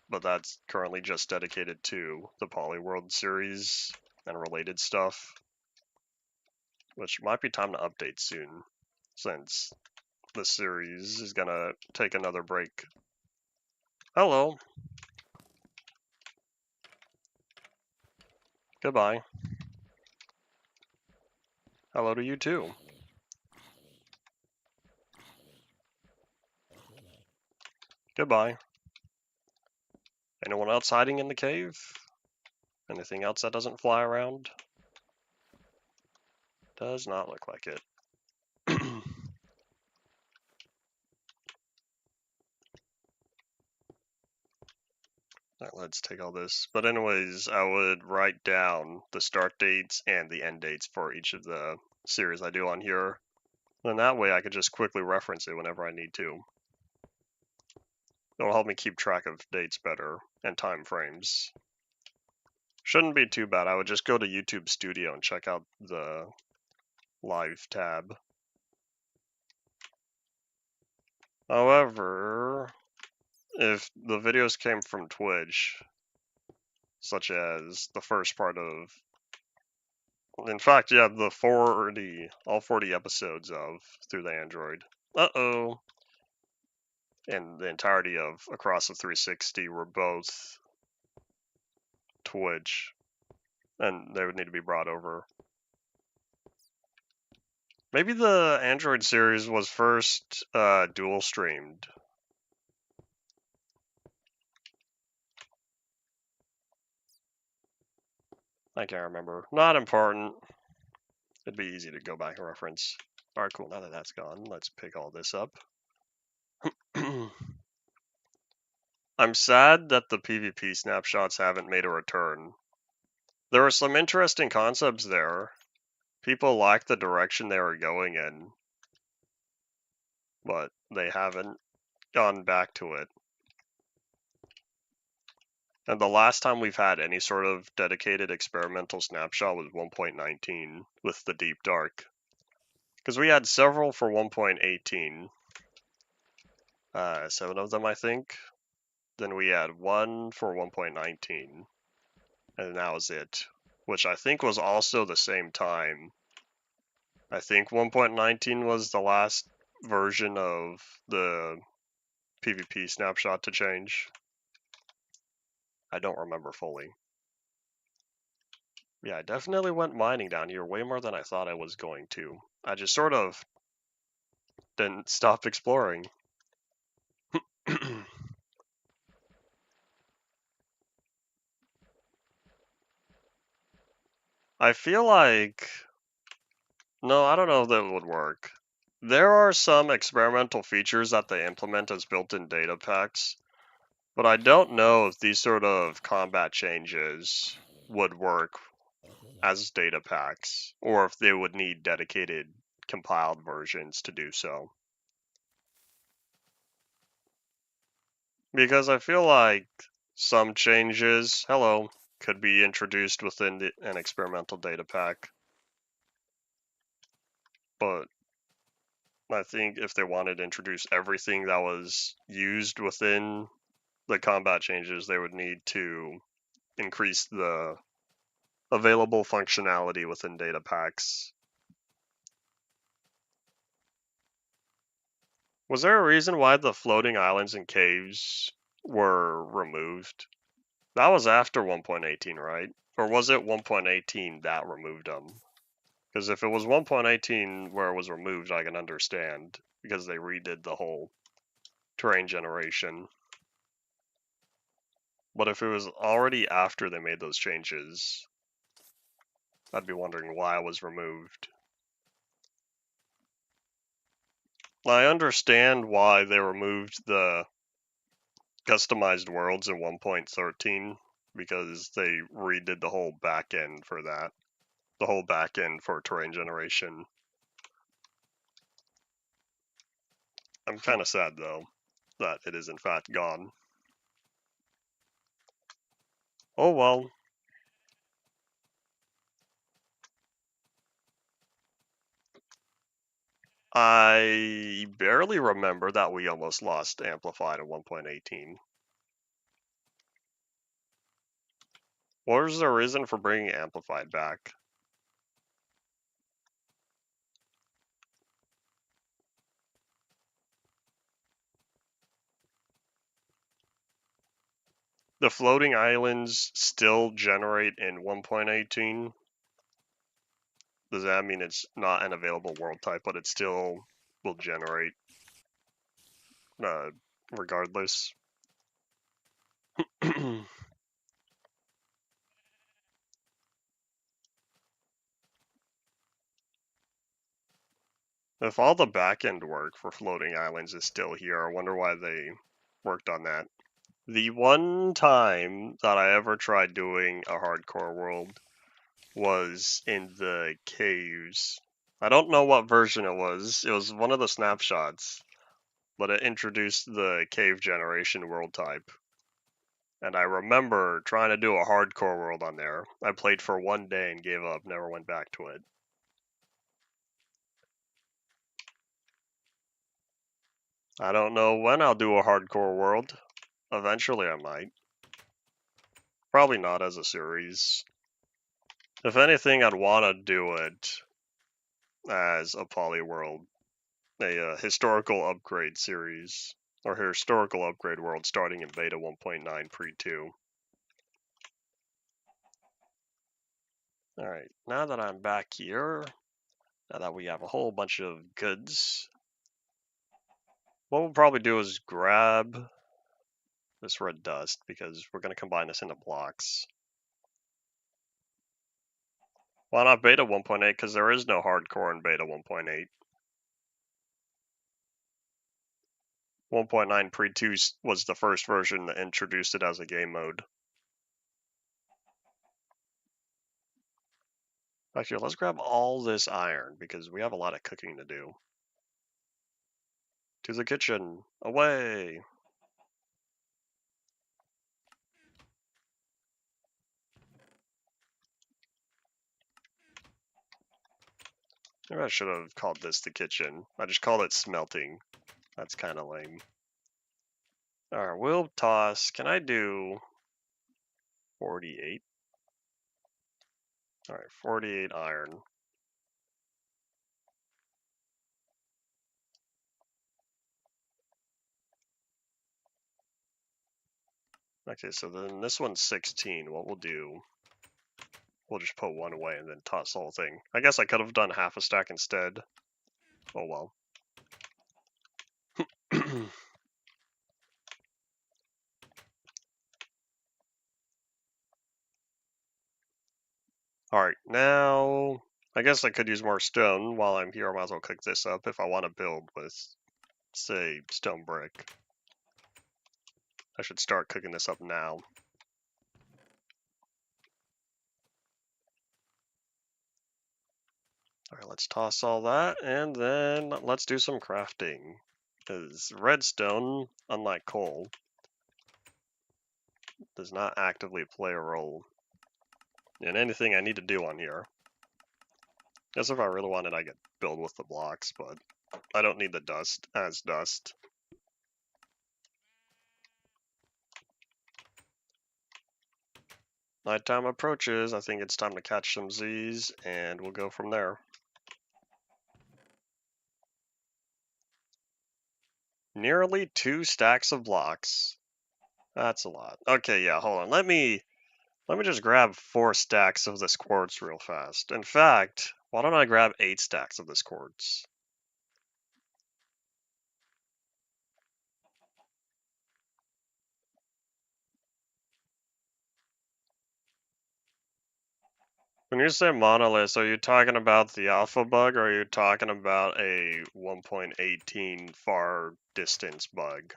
but that's currently just dedicated to the Polyworld series and related stuff, which might be time to update soon, since the series is gonna take another break. Hello. Goodbye. Hello to you too. Goodbye. Anyone else hiding in the cave? Anything else that doesn't fly around? Does not look like it. Alright, let's take all this. But anyways, I would write down the start dates and the end dates for each of the series I do on here. Then that way I could just quickly reference it whenever I need to. It'll help me keep track of dates better and time frames. Shouldn't be too bad. I would just go to YouTube Studio and check out the live tab. However, if the videos came from Twitch, such as the first part of, in fact, yeah, all 40 episodes of Through the Android. Uh-oh. And the entirety of Across the 360 were both Twitch, and they would need to be brought over. Maybe the Android series was first dual streamed. I can't remember. Not important. It'd be easy to go back and reference. Alright, cool. Now that that's gone, let's pick all this up. I'm sad that the PvP snapshots haven't made a return. There were some interesting concepts there. People liked the direction they were going in, but they haven't gone back to it. And the last time we've had any sort of dedicated experimental snapshot was 1.19 with the Deep Dark. Because we had several for 1.18. 7 of them, I think. Then we had one for 1.19. And that was it. Which I think was also the same time. I think 1.19 was the last version of the PvP snapshot to change. I don't remember fully. Yeah, I definitely went mining down here way more than I thought I was going to. I just sort of didn't stop exploring. I feel like... No, I don't know if that would work. There are some experimental features that they implement as built-in data packs, but I don't know if these sort of combat changes would work as data packs, or if they would need dedicated compiled versions to do so. Because I feel like some changes, could be introduced within an experimental data pack. But I think if they wanted to introduce everything that was used within the combat changes, they would need to increase the available functionality within data packs. Was there a reason why the floating islands and caves were removed? That was after 1.18, right? Or was it 1.18 that removed them? Because if it was 1.18 where it was removed, I can understand, because they redid the whole terrain generation. But if it was already after they made those changes, I'd be wondering why it was removed. I understand why they removed the customized worlds in 1.13, because they redid the whole back end for that. The whole back end for terrain generation. I'm kind of sad, though, that it is in fact gone. Oh well. I barely remember that we almost lost Amplified at 1.18. What was the reason for bringing Amplified back? The floating islands still generate in 1.18? Does that mean it's not an available world type, but it still will generate regardless? If all the back-end work for floating islands is still here, I wonder why they worked on that. The one time that I ever tried doing a hardcore world was in the caves. I don't know what version it was. It was one of the snapshots, but it introduced the cave generation world type. And I remember trying to do a hardcore world on there. I played for one day and gave up, never went back to it. I don't know when I'll do a hardcore world. Eventually I might. Probably not as a series. If anything, I'd want to do it as a poly world, a historical upgrade series, or historical upgrade world starting in beta 1.9 pre-2. Alright, now that I'm back here, now that we have a whole bunch of goods, what we'll probably do is grab this red dust, because we're going to combine this into blocks. Why not beta 1.8? Because there is no hardcore in beta 1.8. 1.9 Pre-2 was the first version that introduced it as a game mode. Actually, let's grab all this iron, because we have a lot of cooking to do. To the kitchen! Away! Maybe I should have called this the kitchen. I just called it smelting. That's kind of lame. Alright, we'll toss. Can I do 48? Alright, 48 iron. Okay, so then this one's 16. What we'll do, we'll just put one away and then toss the whole thing. I guess I could have done half a stack instead. Oh well. Alright, now I guess I could use more stone while I'm here. I might as well cook this up if I want to build with, say, stone brick. I should start cooking this up now. Alright, let's toss all that, and then let's do some crafting. Because redstone, unlike coal, does not actively play a role in anything I need to do on here. Guess if I really wanted, I could build with the blocks, but I don't need the dust as dust. Nighttime approaches. I think it's time to catch some Z's, and we'll go from there. Nearly 2 stacks of blocks. That's a lot. Okay, yeah, hold on. Let me just grab 4 stacks of this quartz real fast. In fact, why don't I grab 8 stacks of this quartz? When you say monoliths, are you talking about the alpha bug, or are you talking about a 1.18 far distance bug?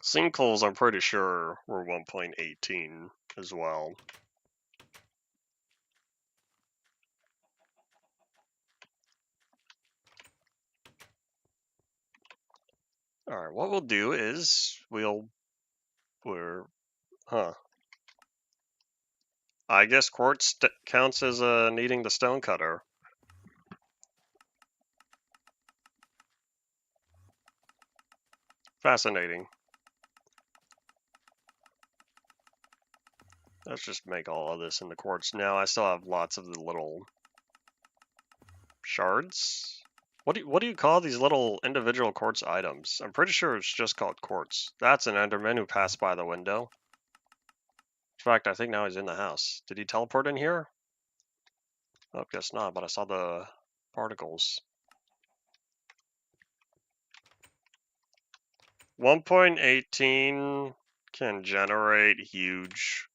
Sinkholes, I'm pretty sure, were 1.18 as well. Alright, what we'll do is I guess quartz counts as needing the stone cutter. Fascinating. Let's just make all of this into quartz. Now I still have lots of the little shards. What do you call these little individual quartz items? I'm pretty sure it's just called quartz. That's an Enderman who passed by the window. In fact, I think now he's in the house. Did he teleport in here? Oh, guess not, but I saw the particles. 1.18 can generate huge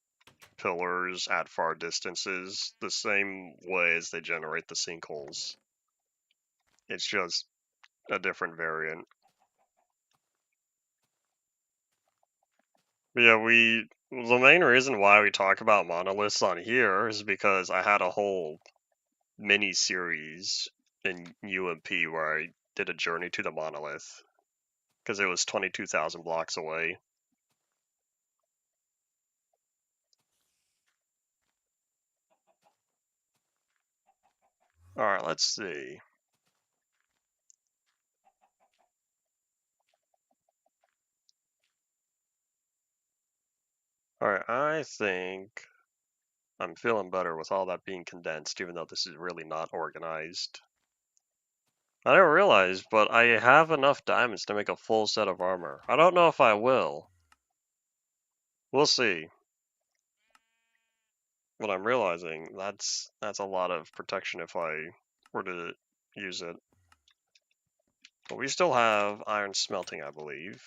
pillars at far distances the same way as they generate the sinkholes. It's just a different variant. But yeah, the main reason why we talk about monoliths on here is because I had a whole mini series in UMP where I did a journey to the monolith because it was 22,000 blocks away. Alright, let's see. Alright, I think I'm feeling better with all that being condensed, even though this is really not organized. I didn't realize, but I have enough diamonds to make a full set of armor. I don't know if I will. We'll see. But I'm realizing that's a lot of protection if I were to use it. But we still have iron smelting, I believe.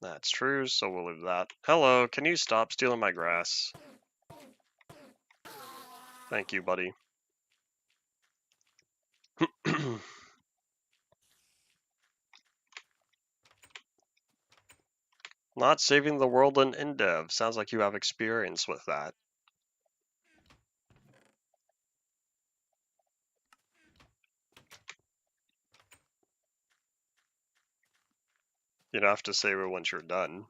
That's true, so we'll leave that. Hello, can you stop stealing my grass? Thank you, buddy. Not saving the world in InDev. Sounds like you have experience with that. You'd have to save it once you're done.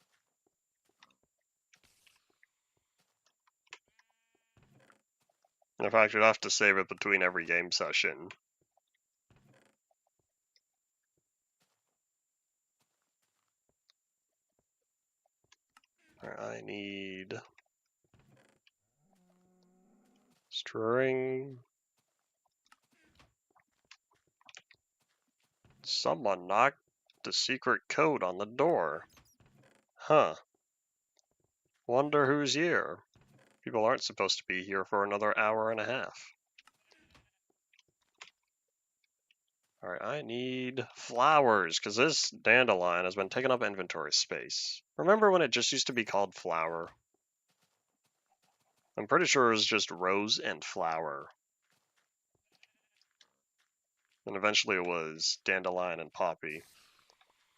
In fact, you'd have to save it between every game session. I need string. Someone knocked the secret code on the door. Huh. Wonder who's here. People aren't supposed to be here for another hour and a half. Alright, I need flowers, because this dandelion has been taking up inventory space. Remember when it just used to be called flower? I'm pretty sure it was just rose and flower. And eventually it was dandelion and poppy.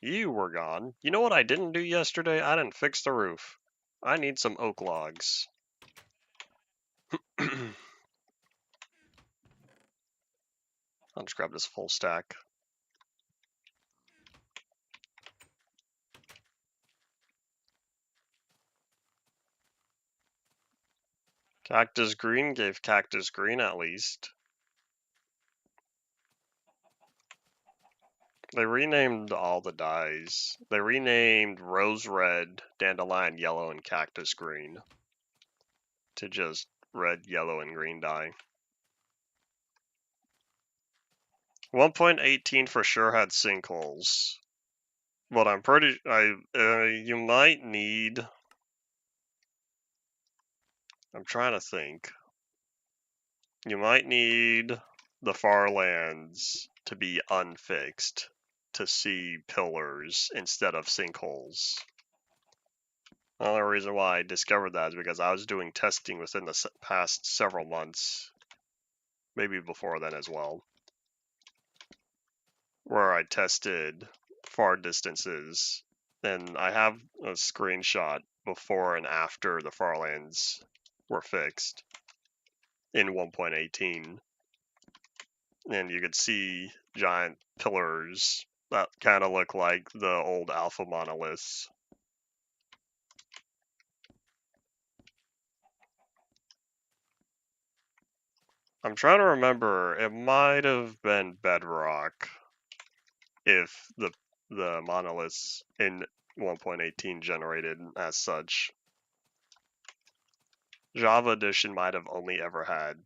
You were gone. You know what I didn't do yesterday? I didn't fix the roof. I need some oak logs. I'll just grab this full stack. Cactus green gave cactus green at least. They renamed all the dyes. They renamed rose red, dandelion yellow, and cactus green to just red, yellow, and green dye. 1.18 for sure had sinkholes, but I'm pretty. You might need. I'm trying to think. You might need the far lands to be unfixed to see pillars instead of sinkholes. The only reason why I discovered that is because I was doing testing within the past several months, maybe before then as well, where I tested far distances, and I have a screenshot before and after the farlands were fixed in 1.18, and you could see giant pillars that kind of look like the old alpha monoliths. I'm trying to remember, it might have been bedrock if the monoliths in 1.18 generated as such. Java Edition might have only ever had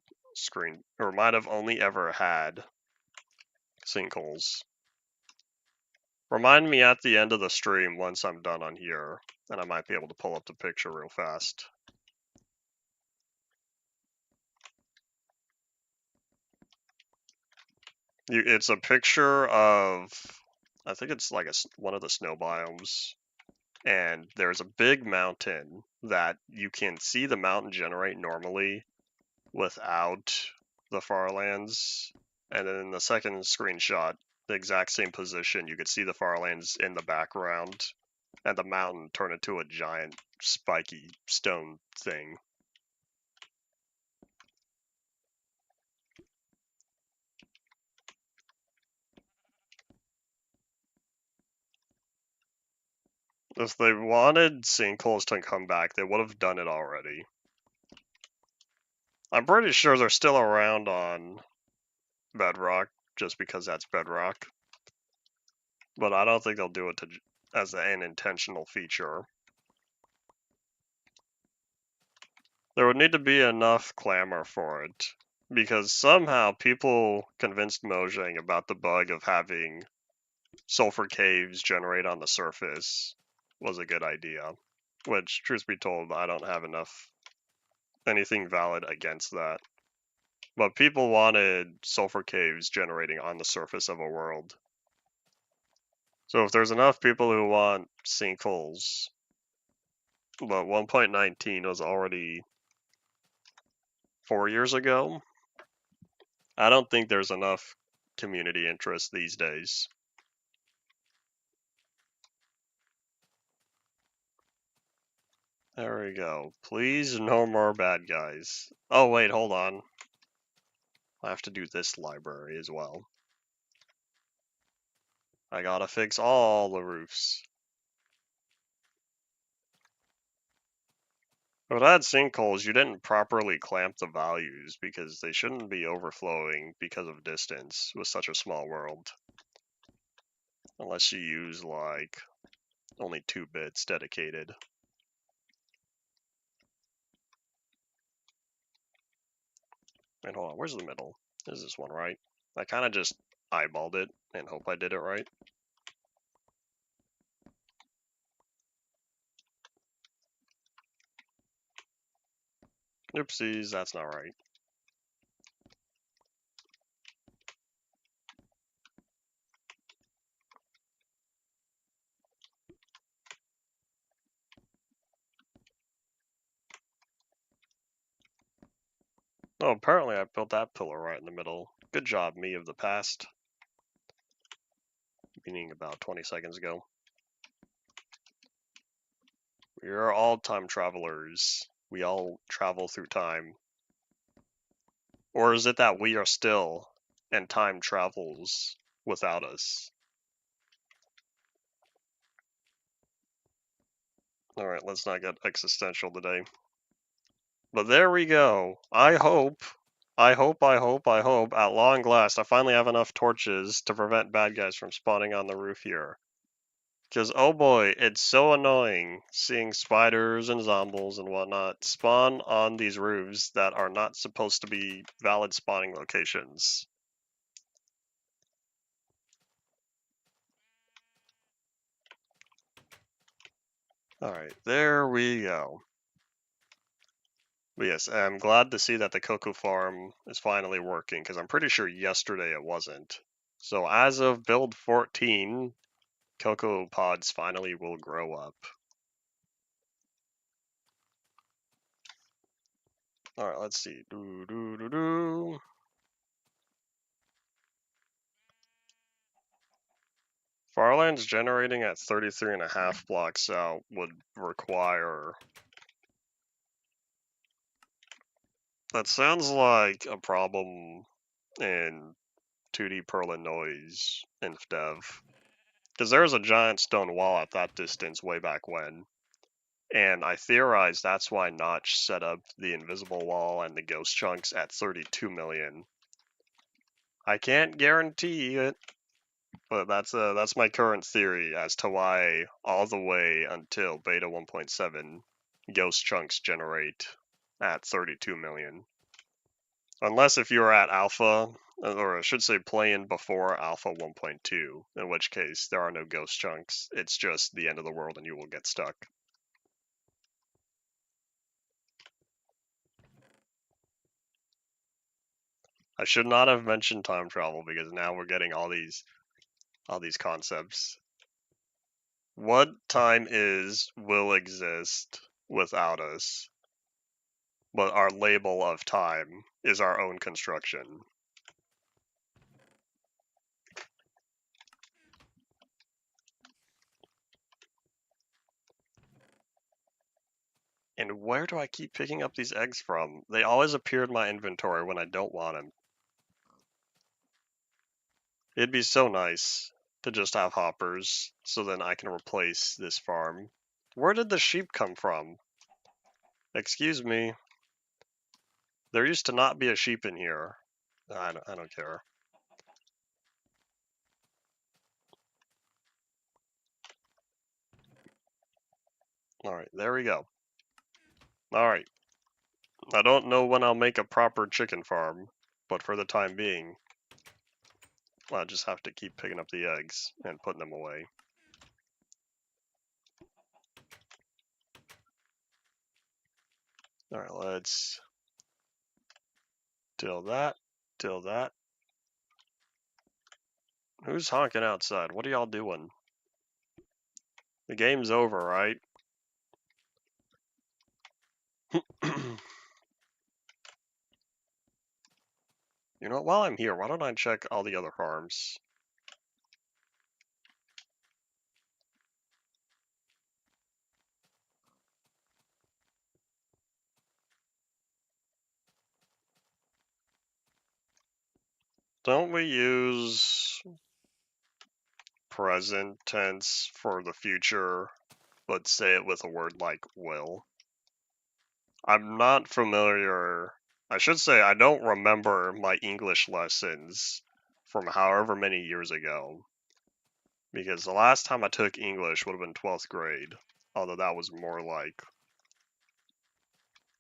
sinkholes. Remind me at the end of the stream once I'm done on here, and I might be able to pull up the picture real fast. It's a picture of, I think it's like one of the snow biomes, and there's a big mountain that you can see the mountain generate normally without the farlands, and then in the second screenshot, the exact same position, you could see the farlands in the background, and the mountain turn into a giant spiky stone thing. If they wanted sinkholes to come back, they would have done it already. I'm pretty sure they're still around on Bedrock, just because that's Bedrock. But I don't think they'll do it as an intentional feature. There would need to be enough clamor for it, because somehow people convinced Mojang about the bug of having sulfur caves generate on the surface was a good idea. Which, truth be told, I don't have anything valid against that. But people wanted sulfur caves generating on the surface of a world. So if there's enough people who want sinkholes, but 1.19 was already 4 years ago, I don't think there's enough community interest these days. There we go. Please, no more bad guys. Oh, wait, hold on. I have to do this library as well. I gotta fix all the roofs. If it had sinkholes, you didn't properly clamp the values because they shouldn't be overflowing because of distance with such a small world. Unless you use, like, only 2 bits dedicated. And hold on, where's the middle? Is this one right? I kind of just eyeballed it and hope I did it right. Oopsies, that's not right. Oh, apparently I built that pillar right in the middle. Good job, me of the past. Meaning about 20 seconds ago. We are all time travelers. We all travel through time. Or is it that we are still, and time travels without us? Alright, let's not get existential today. But there we go. I hope, at long last, I finally have enough torches to prevent bad guys from spawning on the roof here. Because, oh boy, it's so annoying seeing spiders and zombies and whatnot spawn on these roofs that are not supposed to be valid spawning locations. Alright, there we go. But yes, I'm glad to see that the cocoa farm is finally working, because I'm pretty sure yesterday it wasn't. So as of build 14, cocoa pods finally will grow up. Alright, let's see. Farland's generating at 33.5 blocks out would require... That sounds like a problem in 2D Perlin Noise Inf Dev. Because there's a giant stone wall at that distance way back when. And I theorize that's why Notch set up the invisible wall and the ghost chunks at 32 million. I can't guarantee it, but that's my current theory as to why all the way until beta 1.7 ghost chunks generate at 32 million. Unless if you're at alpha, or I should say play-in before alpha 1.2, in which case there are no ghost chunks. It's just the end of the world and you will get stuck. I should not have mentioned time travel because now we're getting all these concepts. What time is will exist without us, but our label of time is our own construction. And where do I keep picking up these eggs from? They always appear in my inventory when I don't want them. It'd be so nice to just have hoppers, so then I can replace this farm. Where did the sheep come from? Excuse me. There used to not be a sheep in here. I don't care. Alright, there we go. Alright. I don't know when I'll make a proper chicken farm, but for the time being, I'll just have to keep picking up the eggs and putting them away. Alright, let's till that. Who's honking outside? What are y'all doing? The game's over, right? You know what, while I'm here, why don't I check all the other farms? Don't we use present tense for the future, but say it with a word like will? I'm not familiar. I should say I don't remember my English lessons from however many years ago, because the last time I took English would have been 12th grade, although that was more like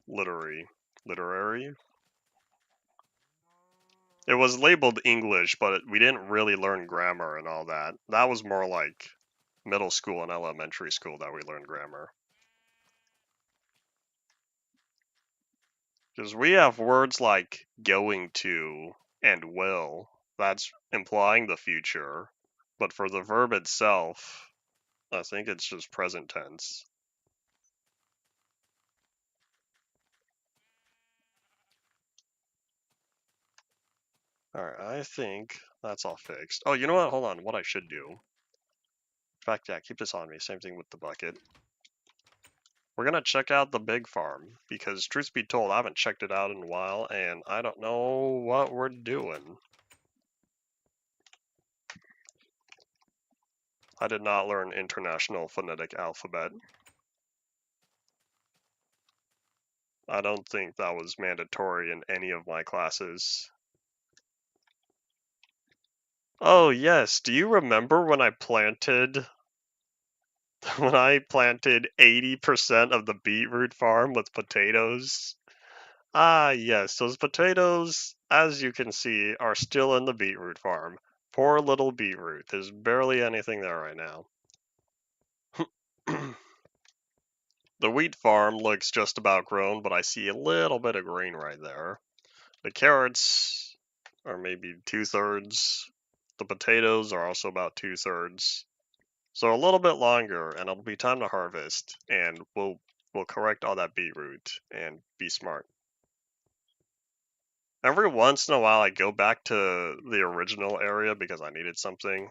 literary. It was labeled English, but we didn't really learn grammar and all that. That was more like middle school and elementary school that we learned grammar. Because we have words like going to and will. That's implying the future. But for the verb itself, I think it's just present tense. Alright, I think that's all fixed. Oh, you know what? Hold on. What I should do. In fact, yeah, keep this on me. Same thing with the bucket. We're gonna check out the big farm, because truth be told, I haven't checked it out in a while, and I don't know what we're doing. I did not learn International Phonetic Alphabet. I don't think that was mandatory in any of my classes. Oh yes, do you remember when I planted 80% of the beetroot farm with potatoes? Ah yes, those potatoes, as you can see, are still in the beetroot farm. Poor little beetroot. There's barely anything there right now. The wheat farm looks just about grown, but I see a little bit of green right there. The carrots are maybe 2/3. The potatoes are also about 2/3. So a little bit longer, and it'll be time to harvest, and we'll correct all that beetroot and be smart. Every once in a while, I go back to the original area because I needed something.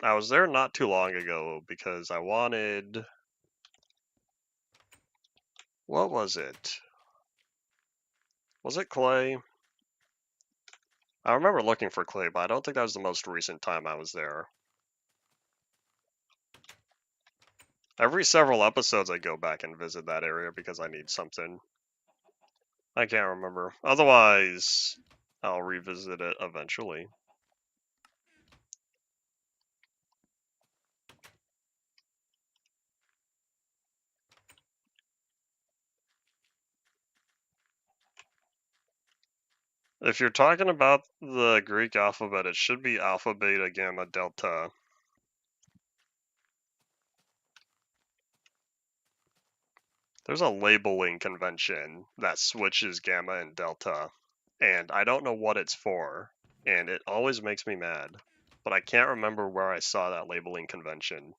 I was there not too long ago because I wanted... What was it? Was it clay? I remember looking for clay, but I don't think that was the most recent time I was there. Every several episodes I go back and visit that area because I need something. I can't remember. Otherwise, I'll revisit it eventually. If you're talking about the Greek alphabet, it should be alpha, beta, gamma, delta. There's a labeling convention that switches gamma and delta, and I don't know what it's for, and it always makes me mad. But I can't remember where I saw that labeling convention,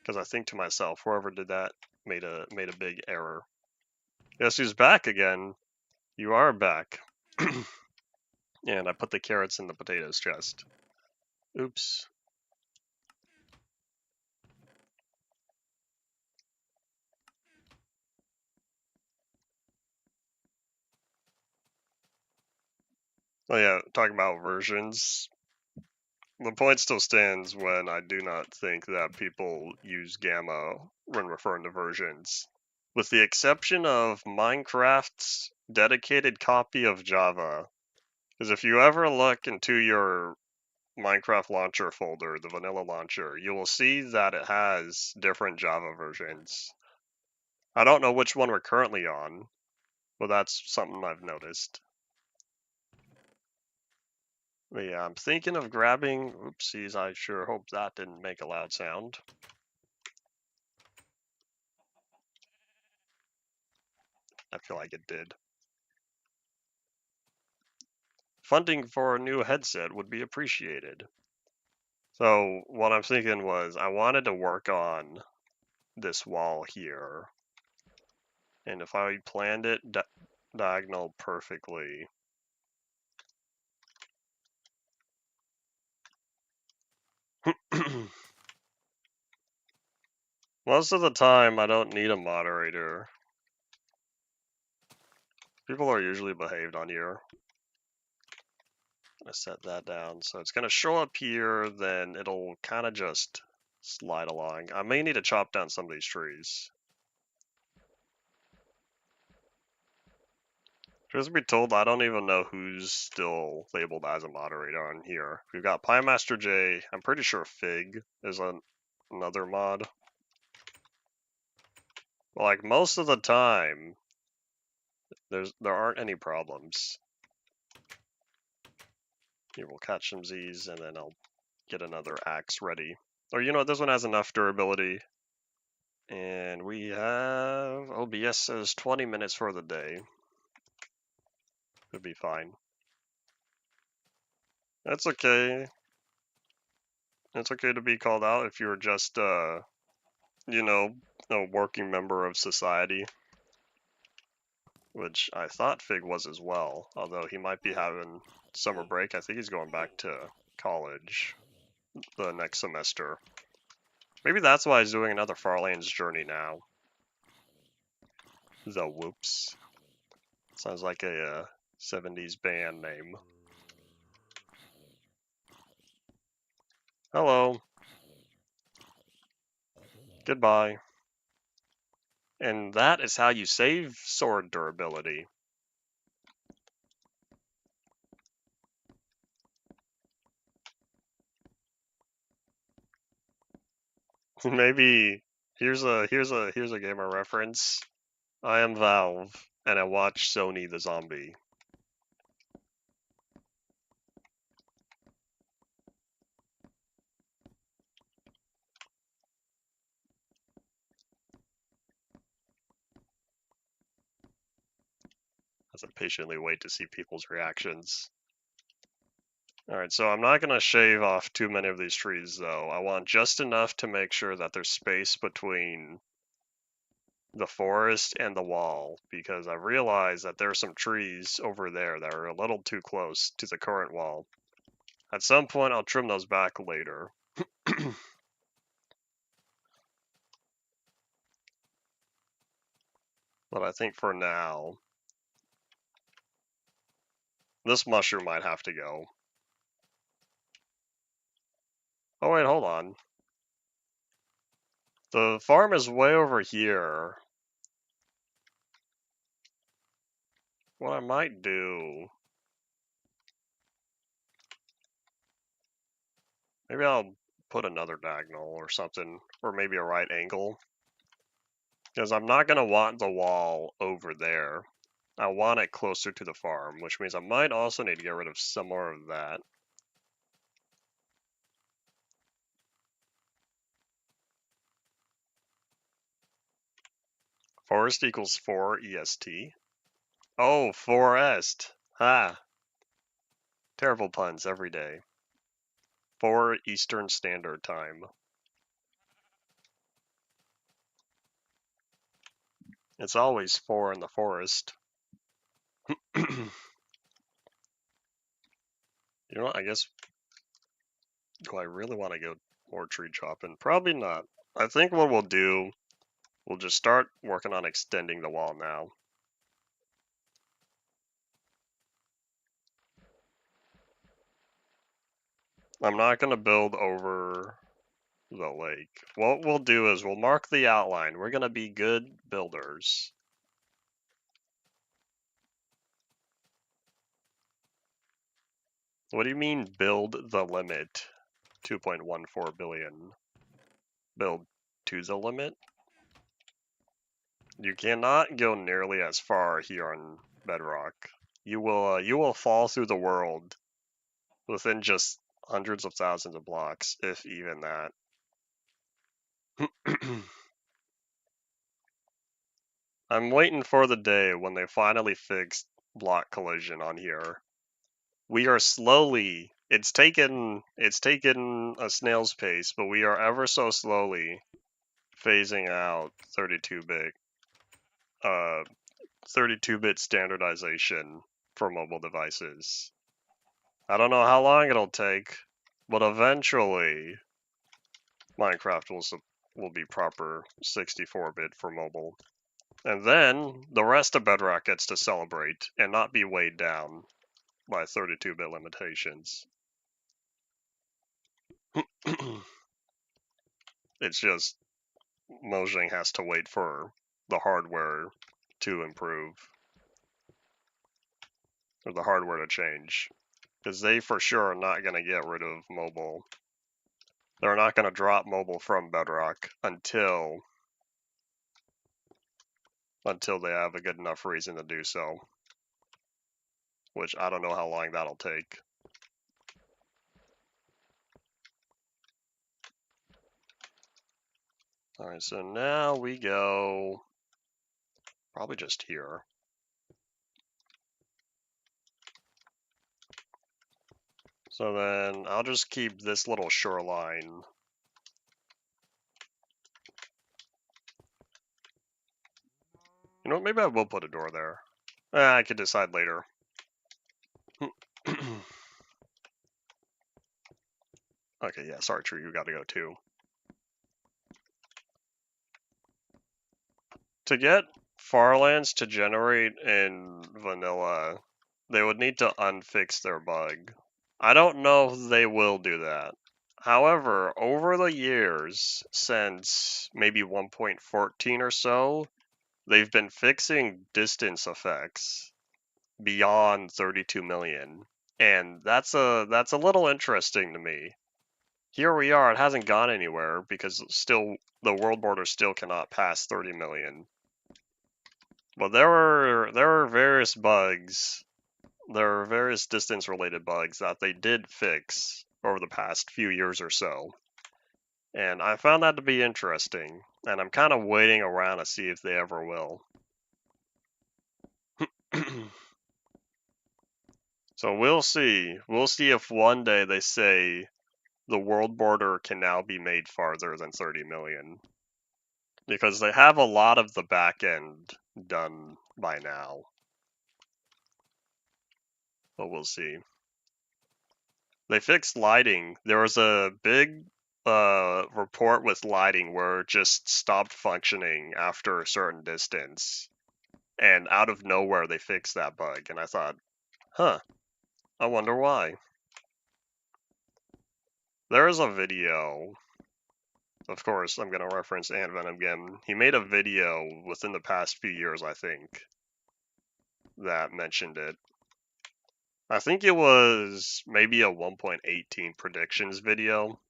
because I think to myself, whoever did that made a big error. Guess who's back again? You are back. And I put the carrots in the potatoes chest. Oops. Oh yeah, talking about versions. The point still stands when I do not think that people use gamma when referring to versions. With the exception of Minecraft's dedicated copy of Java. Because if you ever look into your Minecraft launcher folder, the vanilla launcher, you will see that it has different Java versions. I don't know which one we're currently on, but that's something I've noticed. But yeah, I'm thinking of grabbing... Oopsies, I sure hope that didn't make a loud sound. I feel like it did. Funding for a new headset would be appreciated. So what I'm thinking was I wanted to work on this wall here. And if I planned it diagonal perfectly, Most of the time, I don't need a moderator. People are usually behaved on here. I'm gonna set that down. So it's gonna show up here, then it'll kind of just slide along. I may need to chop down some of these trees. Truth be told, I don't even know who's still labeled as a moderator on here. We've got Pie Master J. I'm pretty sure Fig is another mod. But like most of the time, there aren't any problems. Here we'll catch some Z's and then I'll get another axe ready. Or you know what, this one has enough durability. And we have OBS says 20 minutes for the day. Could be fine. That's okay. It's okay to be called out if you're just you know, a working member of society. Which I thought Fig was as well, although he might be having summer break. I think he's going back to college the next semester. Maybe that's why he's doing another Farlands journey now. The Whoops. Sounds like a 70s band name. Hello. Goodbye. And that is how you save sword durability. Maybe here's a gamer reference. I am Valve, and I watch Sony the Zombie. As I patiently wait to see people's reactions. Alright, so I'm not going to shave off too many of these trees, though. I want just enough to make sure that there's space between the forest and the wall, because I've realized that there are some trees over there that are a little too close to the current wall. At some point, I'll trim those back later. But I think for now, this mushroom might have to go. Oh wait, hold on. The farm is way over here. What I might do... Maybe I'll put another diagonal or something, or maybe a right angle. Because I'm not going to want the wall over there. I want it closer to the farm, which means I might also need to get rid of some more of that. Forest equals 4 EST. Oh, 4est. Ha. Terrible puns every day. 4 Eastern Standard Time. It's always 4 in the forest. You know what, I guess... Do I really want to go more tree chopping? Probably not. I think what we'll do, we'll just start working on extending the wall now. I'm not going to build over the lake. What we'll do is we'll mark the outline. We're going to be good builders. What do you mean build the limit? 2.14 billion. Build to the limit? You cannot go nearly as far here on Bedrock. You will fall through the world within just hundreds of thousands of blocks, if even that. I'm waiting for the day when they finally fix block collision on here. We are slowly, it's taken a snail's pace, but we are ever so slowly phasing out 32-bit standardization for mobile devices. I don't know how long it'll take, but eventually Minecraft will be proper 64-bit for mobile. And then the rest of Bedrock gets to celebrate and not be weighed down by 32-bit limitations. It's just Mojang has to wait for the hardware to improve, or the hardware to change, because they for sure are not going to get rid of mobile. They're not going to drop mobile from Bedrock until they have a good enough reason to do so, which I don't know how long that'll take. Alright, so now we go probably just here. So then I'll just keep this little shoreline. You know what, maybe I will put a door there. I could decide later. Okay, yeah, sorry, True, you gotta go too. To get Farlands to generate in vanilla, they would need to unfix their bug. I don't know if they will do that. However, over the years, since maybe 1.14 or so, they've been fixing distance effects beyond 32 million. And that's a little interesting to me. Here we are, it hasn't gone anywhere because still the world border still cannot pass 30 million. But there are various bugs. There are various distance related bugs that they did fix over the past few years or so. And I found that to be interesting, and I'm kind of waiting around to see if they ever will. So we'll see. We'll see if one day they say the world border can now be made farther than 30 million. Because they have a lot of the back end done by now. But we'll see. They fixed lighting. There was a big report with lighting where it just stopped functioning after a certain distance. And out of nowhere, they fixed that bug. And I thought, huh, I wonder why. There is a video. Of course, I'm going to reference Ant Venom again. He made a video within the past few years, I think, that mentioned it. I think it was maybe a 1.18 predictions video.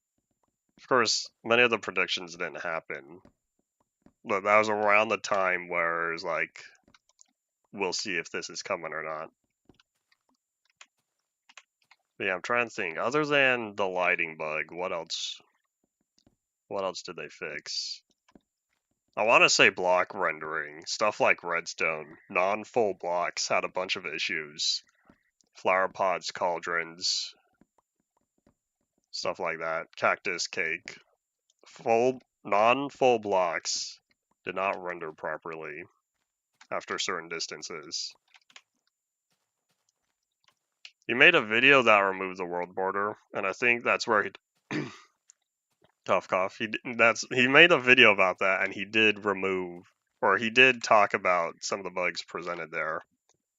Of course, many of the predictions didn't happen. But that was around the time where it was like, we'll see if this is coming or not. But yeah, I'm trying to think. Other than the lighting bug, what else? What else did they fix? I want to say block rendering. Stuff like redstone. Non-full blocks had a bunch of issues. Flower pots, cauldrons. Stuff like that. Cactus cake. Non-full blocks did not render properly after certain distances. He made a video that removed the world border, and I think that's where he tough cough. He made a video about that, and he did remove, or he did talk about some of the bugs presented there.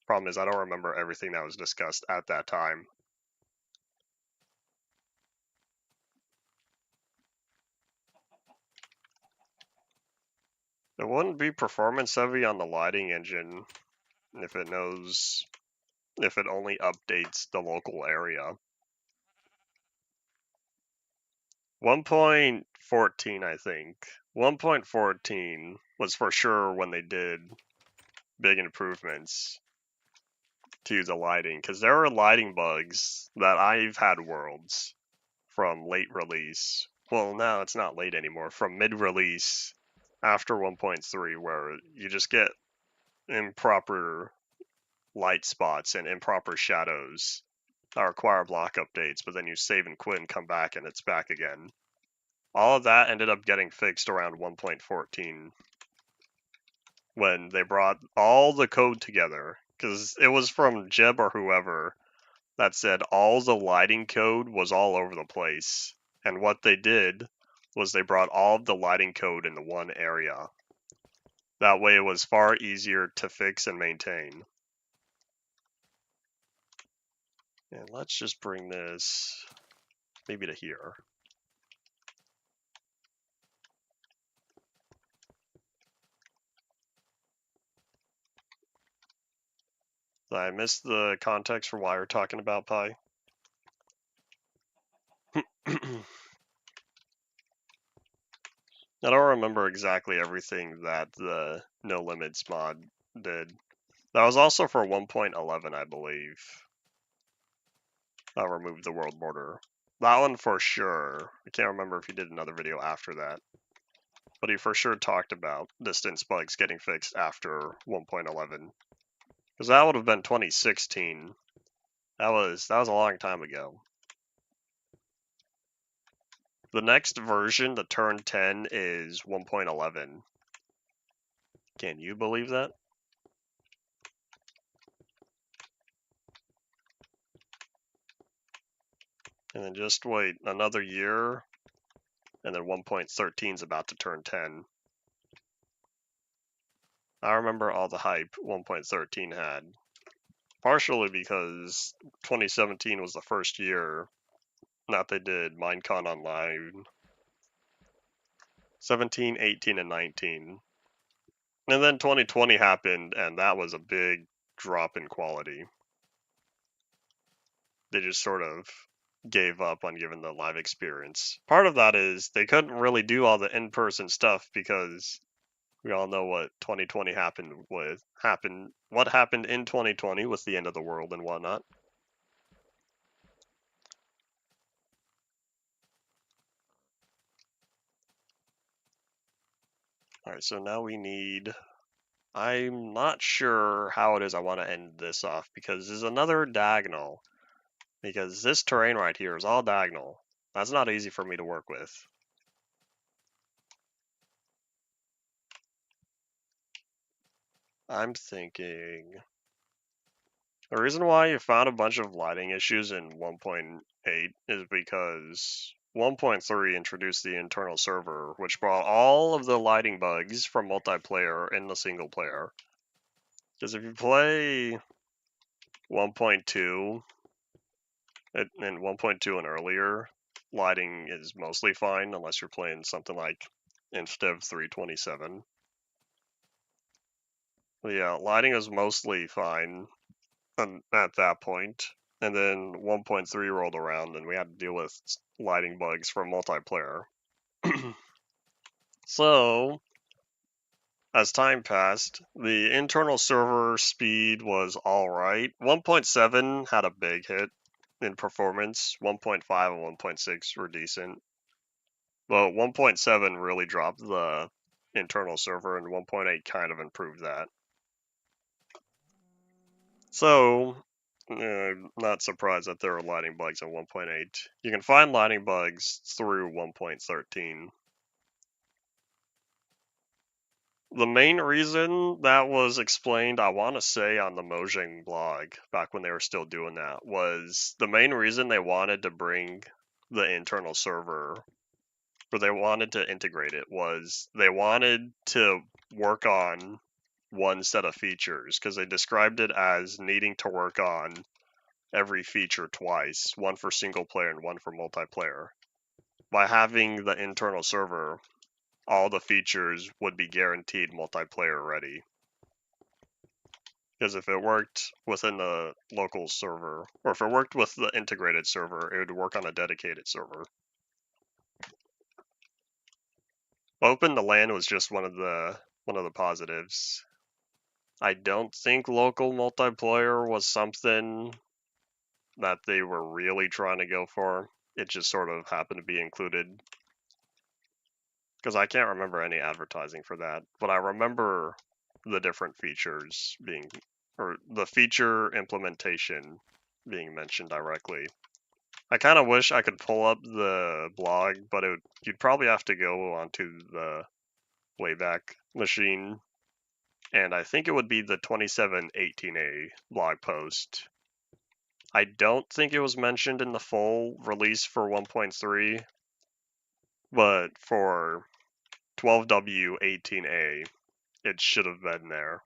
Problem is, I don't remember everything that was discussed at that time. It wouldn't be performance heavy on the lighting engine if it only updates the local area. 1.14, I think. 1.14 was for sure when they did big improvements to the lighting, because there are lighting bugs that I've had worlds from late release. Well, no, it's not late anymore. From mid-release after 1.3, where you just get improper light spots and improper shadows that require block updates, but then you save and quit and come back and it's back again. All of that ended up getting fixed around 1.14 when they brought all the code together, because it was from Jeb or whoever that said all the lighting code was all over the place. And what they did was they brought all of the lighting code into one area. That way it was far easier to fix and maintain. And let's just bring this maybe to here. Did I missed the context for why we're talking about pi. I don't remember exactly everything that the No Limits mod did. That was also for 1.11, I believe. I removed the world border. That one for sure. I can't remember if he did another video after that. But he for sure talked about distance bugs getting fixed after 1.11. Because that would have been 2016. That was a long time ago. The next version, the turn 10, is 1.11. Can you believe that? And then just wait another year, and then 1.13 is about to turn 10. I remember all the hype 1.13 had. Partially because 2017 was the first year that they did Minecon Online. 17, 18, and 19. And then 2020 happened, and that was a big drop in quality. They just sort of gave up on giving the live experience. Part of that is they couldn't really do all the in-person stuff because we all know what 2020 what happened in 2020 with the end of the world and whatnot. Alright, so now we need... I'm not sure how it is I want to end this off because there's another diagonal. Because this terrain right here is all diagonal. That's not easy for me to work with. I'm thinking... The reason why you found a bunch of lighting issues in 1.8 is because 1.3 introduced the internal server, which brought all of the lighting bugs from multiplayer in the single player. Because if you play 1.2 and 1.2 and earlier, lighting is mostly fine unless you're playing something like Instev 327. But yeah, lighting is mostly fine at that point. And then 1.3 rolled around and we had to deal with lighting bugs from multiplayer. So, as time passed, the internal server speed was alright. 1.7 had a big hit in performance. 1.5 and 1.6 were decent. But 1.7 really dropped the internal server, and 1.8 kind of improved that. So, not surprised that there are lighting bugs in 1.8. You can find lighting bugs through 1.13. The main reason that was explained, I want to say, on the Mojang blog, back when they were still doing that, was the main reason they wanted to bring the internal server, or they wanted to integrate it, was they wanted to work on one set of features, because they described it as needing to work on every feature twice, one for single player and one for multiplayer. By having the internal server, all the features would be guaranteed multiplayer ready. Because if it worked within the local server, or if it worked with the integrated server, it would work on a dedicated server. Open to LAN was just one of the positives. I don't think local multiplayer was something that they were really trying to go for. It just sort of happened to be included. Because I can't remember any advertising for that, but I remember the different features being, or the feature implementation being mentioned directly. I kind of wish I could pull up the blog, but you'd probably have to go onto the Wayback Machine, and I think it would be the 2718A blog post. I don't think it was mentioned in the full release for 1.3, but for 12W18A, it should have been there.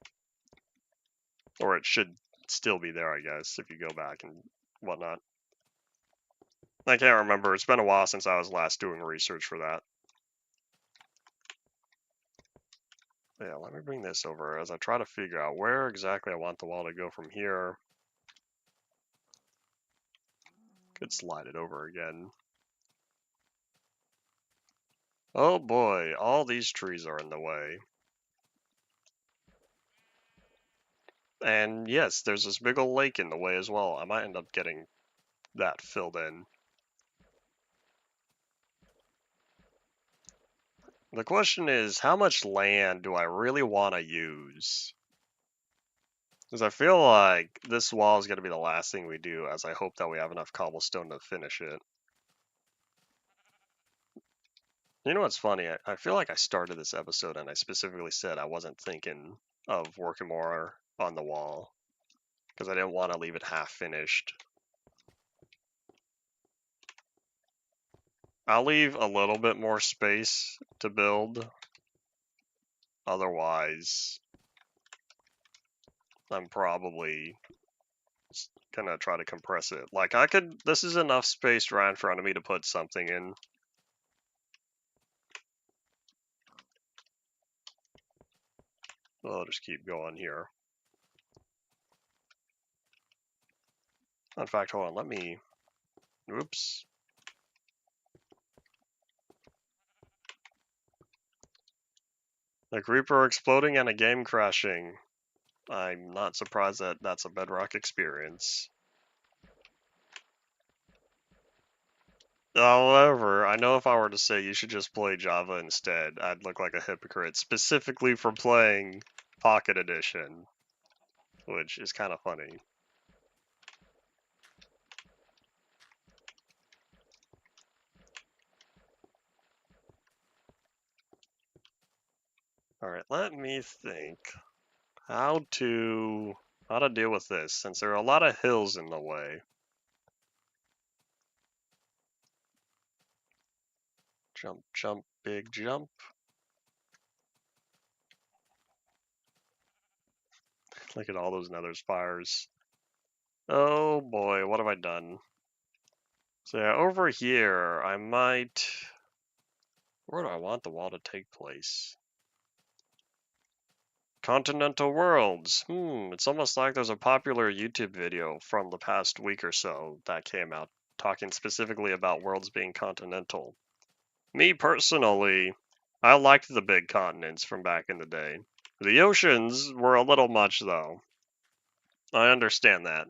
Or it should still be there, I guess, if you go back and whatnot. I can't remember. It's been a while since I was last doing research for that. Yeah, let me bring this over as I try to figure out where exactly I want the wall to go from here. Could slide it over again. Oh boy, all these trees are in the way. And yes, there's this big old lake in the way as well. I might end up getting that filled in. The question is, how much land do I really want to use? Because I feel like this wall is going to be the last thing we do, as I hope that we have enough cobblestone to finish it. You know what's funny? I feel like I started this episode and I specifically said I wasn't thinking of working more on the wall, because I didn't want to leave it half finished. I'll leave a little bit more space to build. Otherwise, I'm probably gonna try to compress it. Like this is enough space right in front of me to put something in. I'll just keep going here. In fact, hold on, let me, oops. A creeper exploding and a game crashing. I'm not surprised that that's a Bedrock experience. However, I know if I were to say you should just play Java instead, I'd look like a hypocrite, specifically for playing Pocket Edition, which is kind of funny. Alright, let me think how to deal with this, since there are a lot of hills in the way. Jump, jump, big jump. Look at all those nether spires. Oh boy, what have I done? So yeah, over here, I might... Where do I want the wall to take place? Continental Worlds. It's almost like there's a popular YouTube video from the past week or so that came out talking specifically about worlds being continental. Me personally, I liked the big continents from back in the day. The oceans were a little much though. I understand that.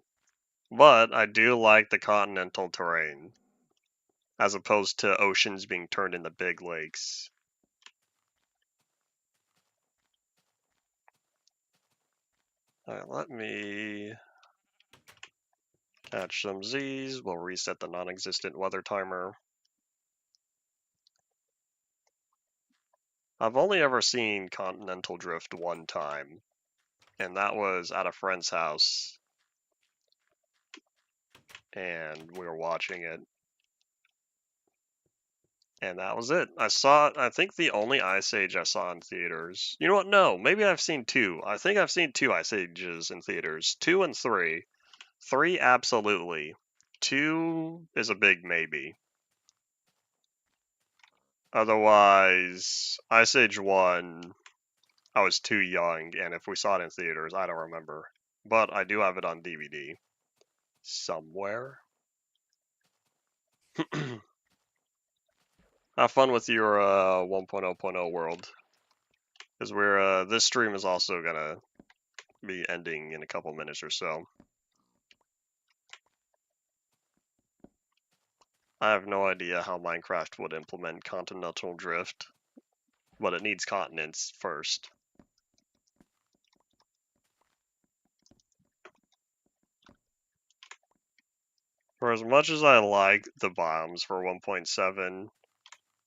But I do like the continental terrain, as opposed to oceans being turned into big lakes. Alright, let me catch some Z's. We'll reset the non-existent weather timer. I've only ever seen continental drift one time, and that was at a friend's house, and we were watching it. And that was it. I think the only Ice Age I saw in theaters. You know what? No, maybe I've seen two. I think I've seen two Ice Ages in theaters. 2 and 3. 3, absolutely. 2 is a big maybe. Otherwise, Ice Age 1, I was too young, and if we saw it in theaters, I don't remember. But I do have it on DVD. Somewhere. Have fun with your 1.0.0 world. Because this stream is also gonna be ending in a couple minutes or so. I have no idea how Minecraft would implement continental drift, but it needs continents first. For as much as I like the biomes for 1.7,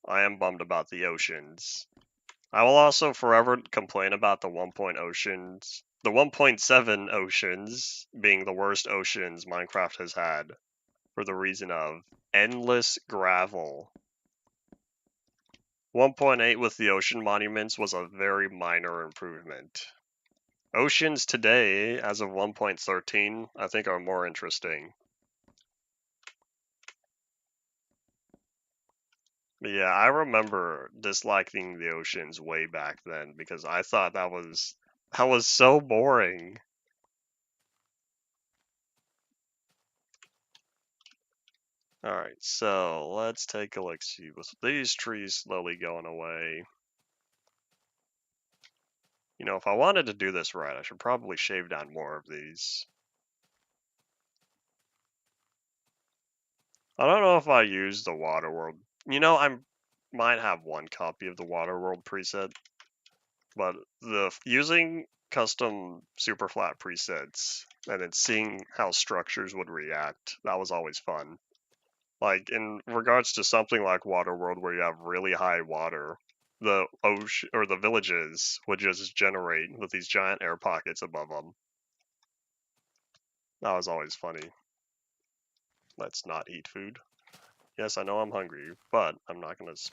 I am bummed about the oceans. I will also forever complain about the 1.7 oceans being the worst oceans Minecraft has had, for the reason of endless gravel. 1.8 with the ocean monuments was a very minor improvement. Oceans today, as of 1.13, I think are more interesting. But yeah, I remember disliking the oceans way back then because I thought that was so boring. Alright, so let's take a look, see, with these trees slowly going away. You know, if I wanted to do this right, I should probably shave down more of these. I don't know if I use the Waterworld. You know, I might have one copy of the Waterworld preset, but using custom super flat presets and then seeing how structures would react, that was always fun. Like in regards to something like Waterworld where you have really high water, the ocean or the villages would just generate with these giant air pockets above them. That was always funny. Let's not eat food. Yes, I know I'm hungry, but I'm not going to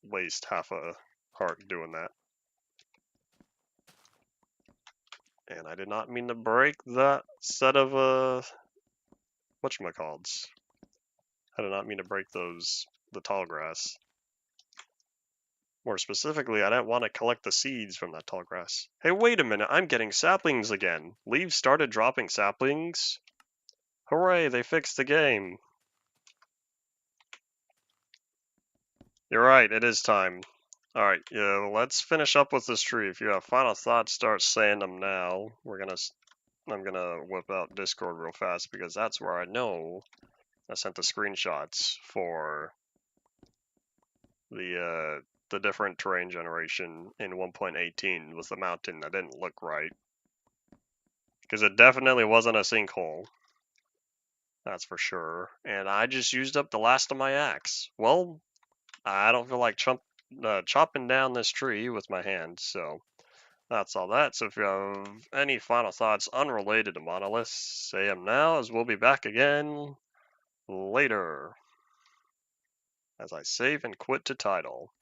waste half a heart doing that. And I did not mean to break that set of, whatchamacallits. I did not mean to break the tall grass. More specifically, I didn't want to collect the seeds from that tall grass. Hey, wait a minute, I'm getting saplings again. Leaves started dropping saplings? Hooray, they fixed the game. You're right, it is time. Alright, yeah, let's finish up with this tree. If you have final thoughts, start saying them now. I'm gonna whip out Discord real fast because that's where I know I sent the screenshots for the different terrain generation in 1.18 with the mountain that didn't look right. Because it definitely wasn't a sinkhole. That's for sure. And I just used up the last of my axe. Well, I don't feel like chopping down this tree with my hands, so that's all that. So if you have any final thoughts unrelated to monoliths, say them now, as we'll be back again later. As I save and quit to title.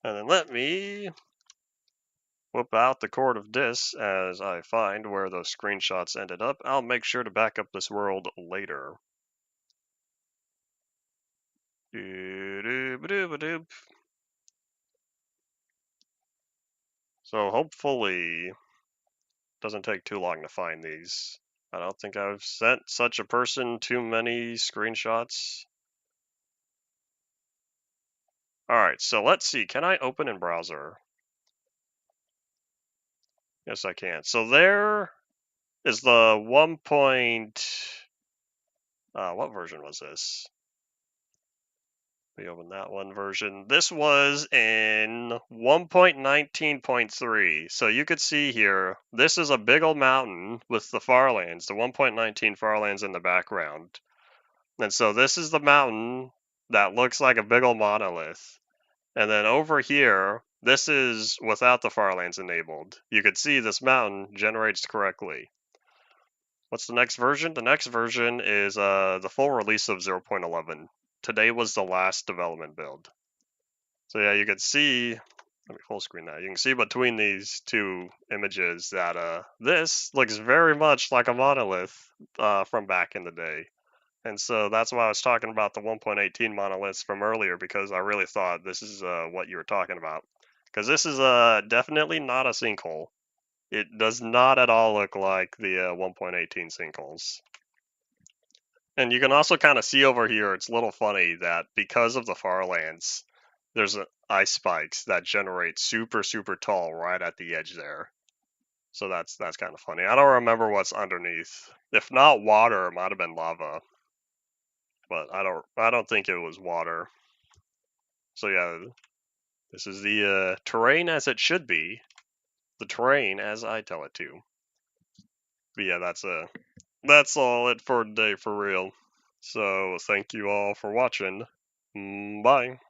And then let me whip out the cord of dis as I find where those screenshots ended up. I'll make sure to back up this world later. So hopefully it doesn't take too long to find these. I don't think I've sent such a person too many screenshots. Alright, so let's see. Can I open in browser? Yes, I can. So there is the 1. What version was this? We open that one version. This was in 1.19.3. So you could see here, this is a big old mountain with the Farlands, the 1.19 Farlands in the background. And so this is the mountain that looks like a big old monolith. And then over here, this is without the Farlands enabled. You could see this mountain generates correctly. What's the next version? The next version is the full release of 0.11. Today was the last development build. So yeah, you can see, let me full screen that. You can see between these two images that this looks very much like a monolith from back in the day. And so that's why I was talking about the 1.18 monoliths from earlier, because I really thought this is what you were talking about. Because this is definitely not a sinkhole. It does not at all look like the 1.18 sinkholes. And you can also kind of see over here, it's a little funny that because of the Farlands, there's ice spikes that generate super, super tall right at the edge there. So that's kind of funny. I don't remember what's underneath. If not water, it might have been lava. But I don't think it was water. So yeah, this is the terrain as it should be. The terrain as I tell it to. But yeah, that's all it for today for real. So thank you all for watching. Bye.